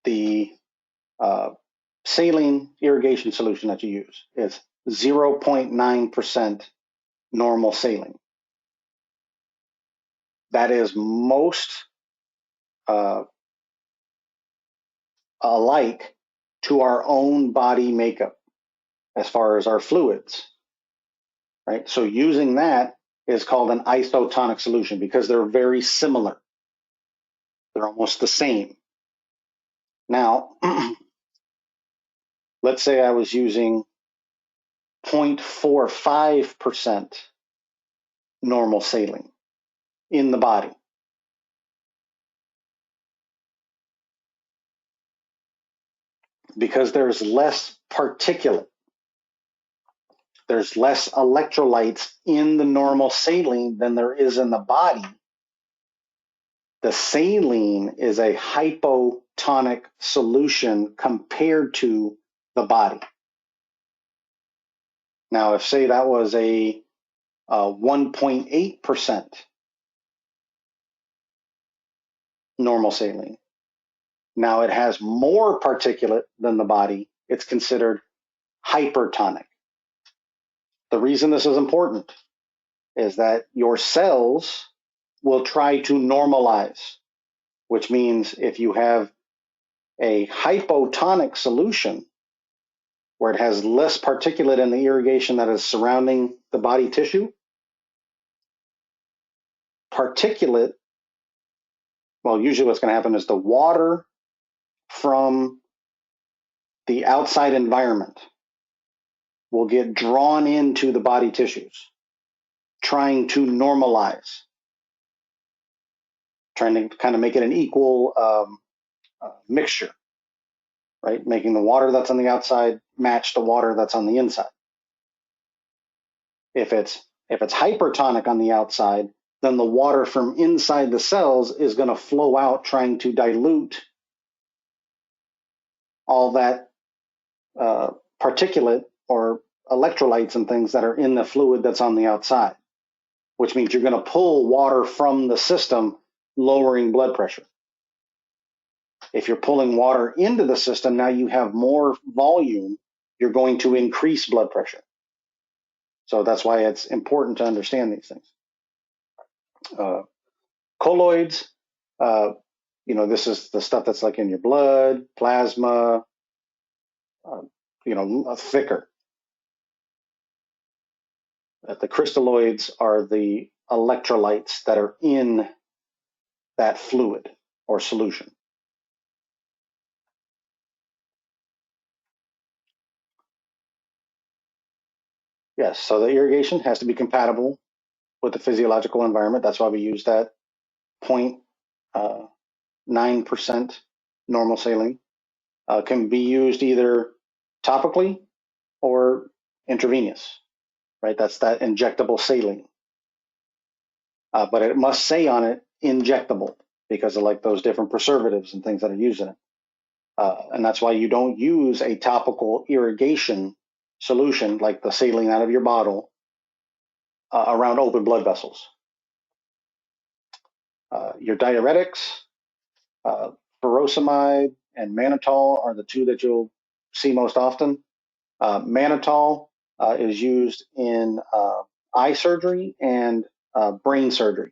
S1: The saline irrigation solution that you use is 0.9% normal saline. That is most alike to our own body makeup as far as our fluids, right? So using that is called an isotonic solution because they're very similar. They're almost the same. Now, let's say I was using 0.45% normal saline in the body. Because there's less particulate, there's less electrolytes in the normal saline than there is in the body. The saline is a hypotonic solution compared to the body. Now, if say that was a 1.8% normal saline, now it has more particulate than the body, it's considered hypertonic. The reason this is important is that your cells will try to normalize, which means if you have a hypotonic solution where it has less particulate in the irrigation that is surrounding the body tissue, particulate, well, usually what's going to happen is the water from the outside environment will get drawn into the body tissues, trying to normalize, trying to kind of make it an equal mixture, right? Making the water that's on the outside match the water that's on the inside. If it's hypertonic on the outside, then the water from inside the cells is going to flow out, trying to dilute all that particulate or electrolytes and things that are in the fluid that's on the outside, which means you're going to pull water from the system, lowering blood pressure. If you're pulling water into the system, now you have more volume, you're going to increase blood pressure. So that's why it's important to understand these things. Colloids, this is the stuff that's like in your blood, plasma, thicker. The crystalloids are the electrolytes that are in that fluid or solution. Yes, so the irrigation has to be compatible with the physiological environment. That's why we use that 0.9% normal saline. Can be used either topically or intravenous, right? That's that injectable saline. But it must say on it injectable because of like those different preservatives and things that are used in it. And that's why you don't use a topical irrigation solution like the saline out of your bottle around open blood vessels. Your diuretics, furosemide and mannitol are the two that you'll see most often. Mannitol is used in eye surgery and brain surgery.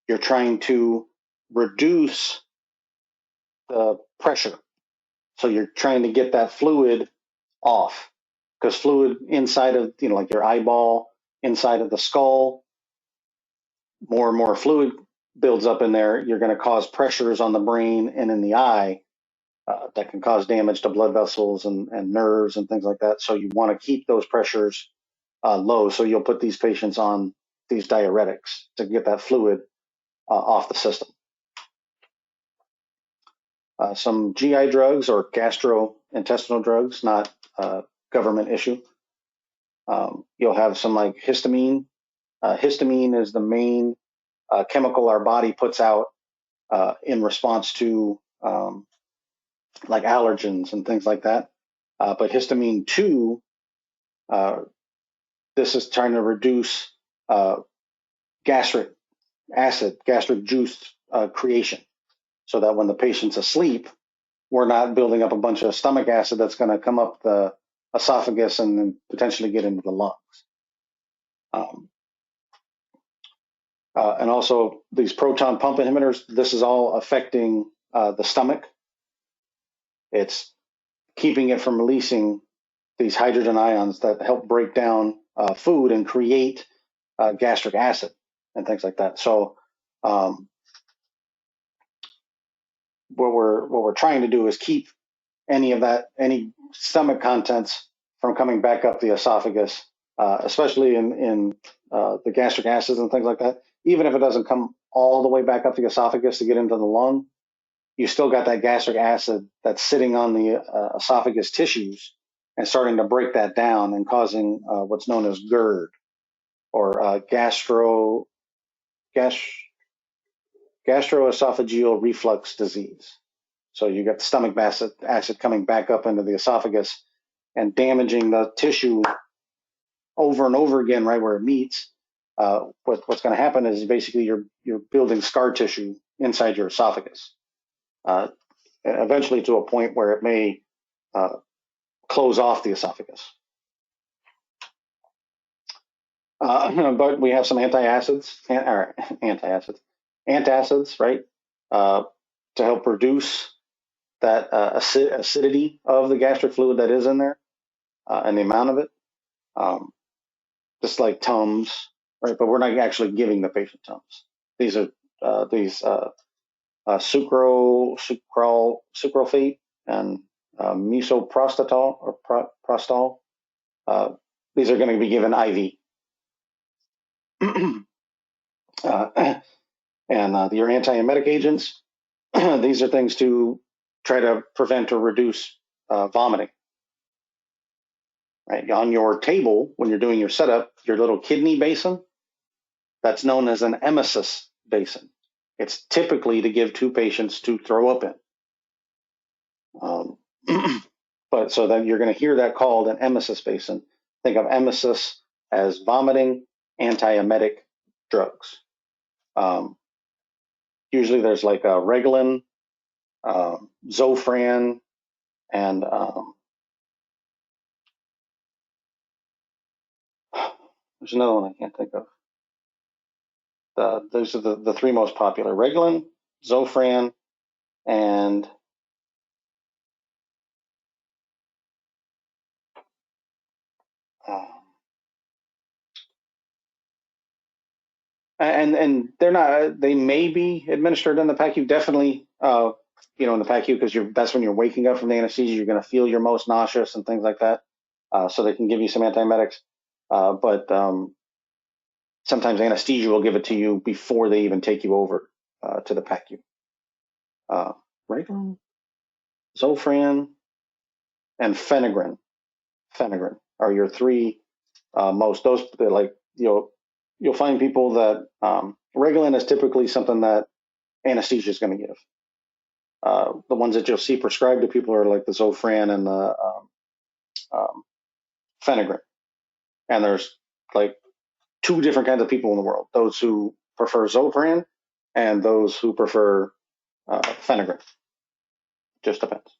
S1: You're trying to reduce the pressure. So you're trying to get that fluid off because fluid inside of, like your eyeball, inside of the skull, more and more fluid builds up in there, you're going to cause pressures on the brain and in the eye that can cause damage to blood vessels and nerves and things like that. So you want to keep those pressures low. So you'll put these patients on these diuretics to get that fluid off the system. Some GI drugs or gastrointestinal drugs, not a government issue. You'll have some like histamine. Histamine is the main chemical our body puts out in response to like allergens and things like that. But histamine 2, this is trying to reduce gastric acid, gastric juice creation, so that when the patient's asleep, we're not building up a bunch of stomach acid that's going to come up the esophagus and then potentially get into the lungs. And also these proton pump inhibitors, this is all affecting the stomach. It's keeping it from releasing these hydrogen ions that help break down food and create gastric acid and things like that. So what we're trying to do is keep any stomach contents from coming back up the esophagus, especially in the gastric acids and things like that. Even if it doesn't come all the way back up the esophagus to get into the lung, you still got that gastric acid that's sitting on the esophagus tissues and starting to break that down and causing what's known as GERD, or gastroesophageal reflux disease. So you got the stomach acid coming back up into the esophagus and damaging the tissue over and over again, right where it meets. What's going to happen is basically you're building scar tissue inside your esophagus, eventually to a point where it may close off the esophagus. But we have some antacids, right, to help reduce that acidity of the gastric fluid that is in there and the amount of it. Just like Tums, right? But we're not actually giving the patient Tums. These are sucralfate and misoprostol or prostol. These are going to be given IV. And your antiemetic agents, these are things to try to prevent or reduce vomiting. Right? On your table, when you're doing your setup, your little kidney basin, that's known as an emesis basin. It's typically to give to patients to throw up in. But so then you're going to hear that called an emesis basin. Think of emesis as vomiting antiemetic drugs. Usually there's like a Reglan, Zofran, and there's another one I can't think of. Those are the three most popular: Reglan, Zofran, and they're not. They may be administered in the PACU. Definitely, in the PACU, because that's when you're waking up from the anesthesia. You're going to feel your most nauseous and things like that. So they can give you some antiemetics, but sometimes anesthesia will give it to you before they even take you over to the PACU. Reglan, Zofran, and Phenegrin. Phenegrin are your three most. Those like you'll find people that Reglan is typically something that anesthesia is going to give. The ones that you'll see prescribed to people are like the Zofran and the Phenegrin. And there's like two different kinds of people in the world: those who prefer Zofran and those who prefer Phenegrin. Just depends.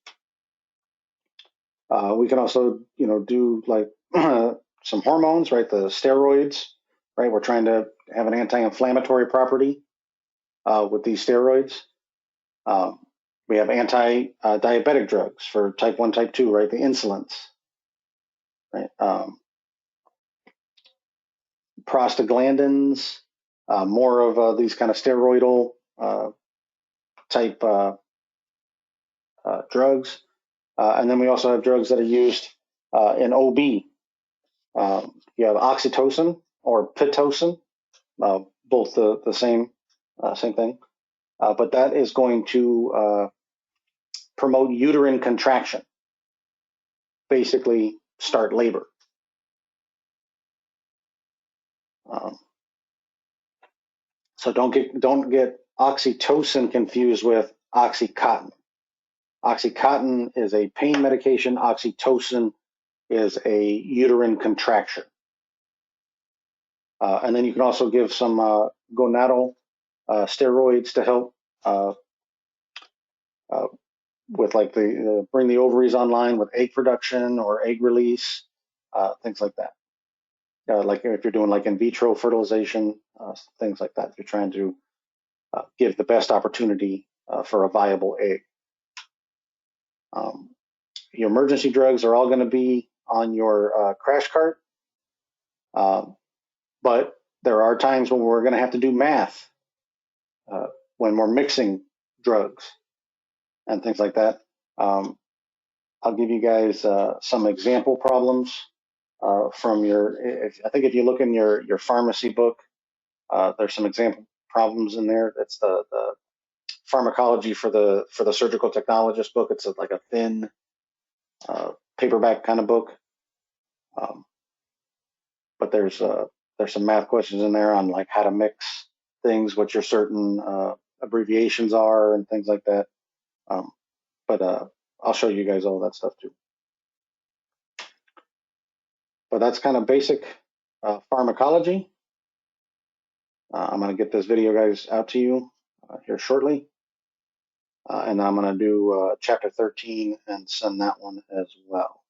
S1: We can also, do like some hormones, right? The steroids, right? We're trying to have an anti-inflammatory property with these steroids. We have anti-diabetic drugs for type 1, type 2, right? The insulins, right? Prostaglandins, more of these kind of steroidal type drugs. And then we also have drugs that are used in OB. You have oxytocin or pitocin, both the same thing. But that is going to promote uterine contraction, basically start labor. So don't get oxytocin confused with Oxycontin. Oxycontin is a pain medication. Oxytocin is a uterine contraction. And then you can also give some gonadal steroids to help with like the bring the ovaries online with egg production or egg release, things like that. Like if you're doing like in vitro fertilization, things like that. If you're trying to give the best opportunity for a viable egg. Your emergency drugs are all going to be on your crash cart, but there are times when we're going to have to do math when we're mixing drugs and things like that. I'll give you guys some example problems from I think if you look in your pharmacy book, there's some example problems in there. That's the Pharmacology for the surgical technologist book. It's like a thin paperback kind of book, but there's some math questions in there on like how to mix things, what your certain abbreviations are, and things like that. But I'll show you guys all that stuff too. But that's kind of basic pharmacology. I'm going to get this video, guys, out to you here shortly. And I'm going to do chapter 13 and send that one as well.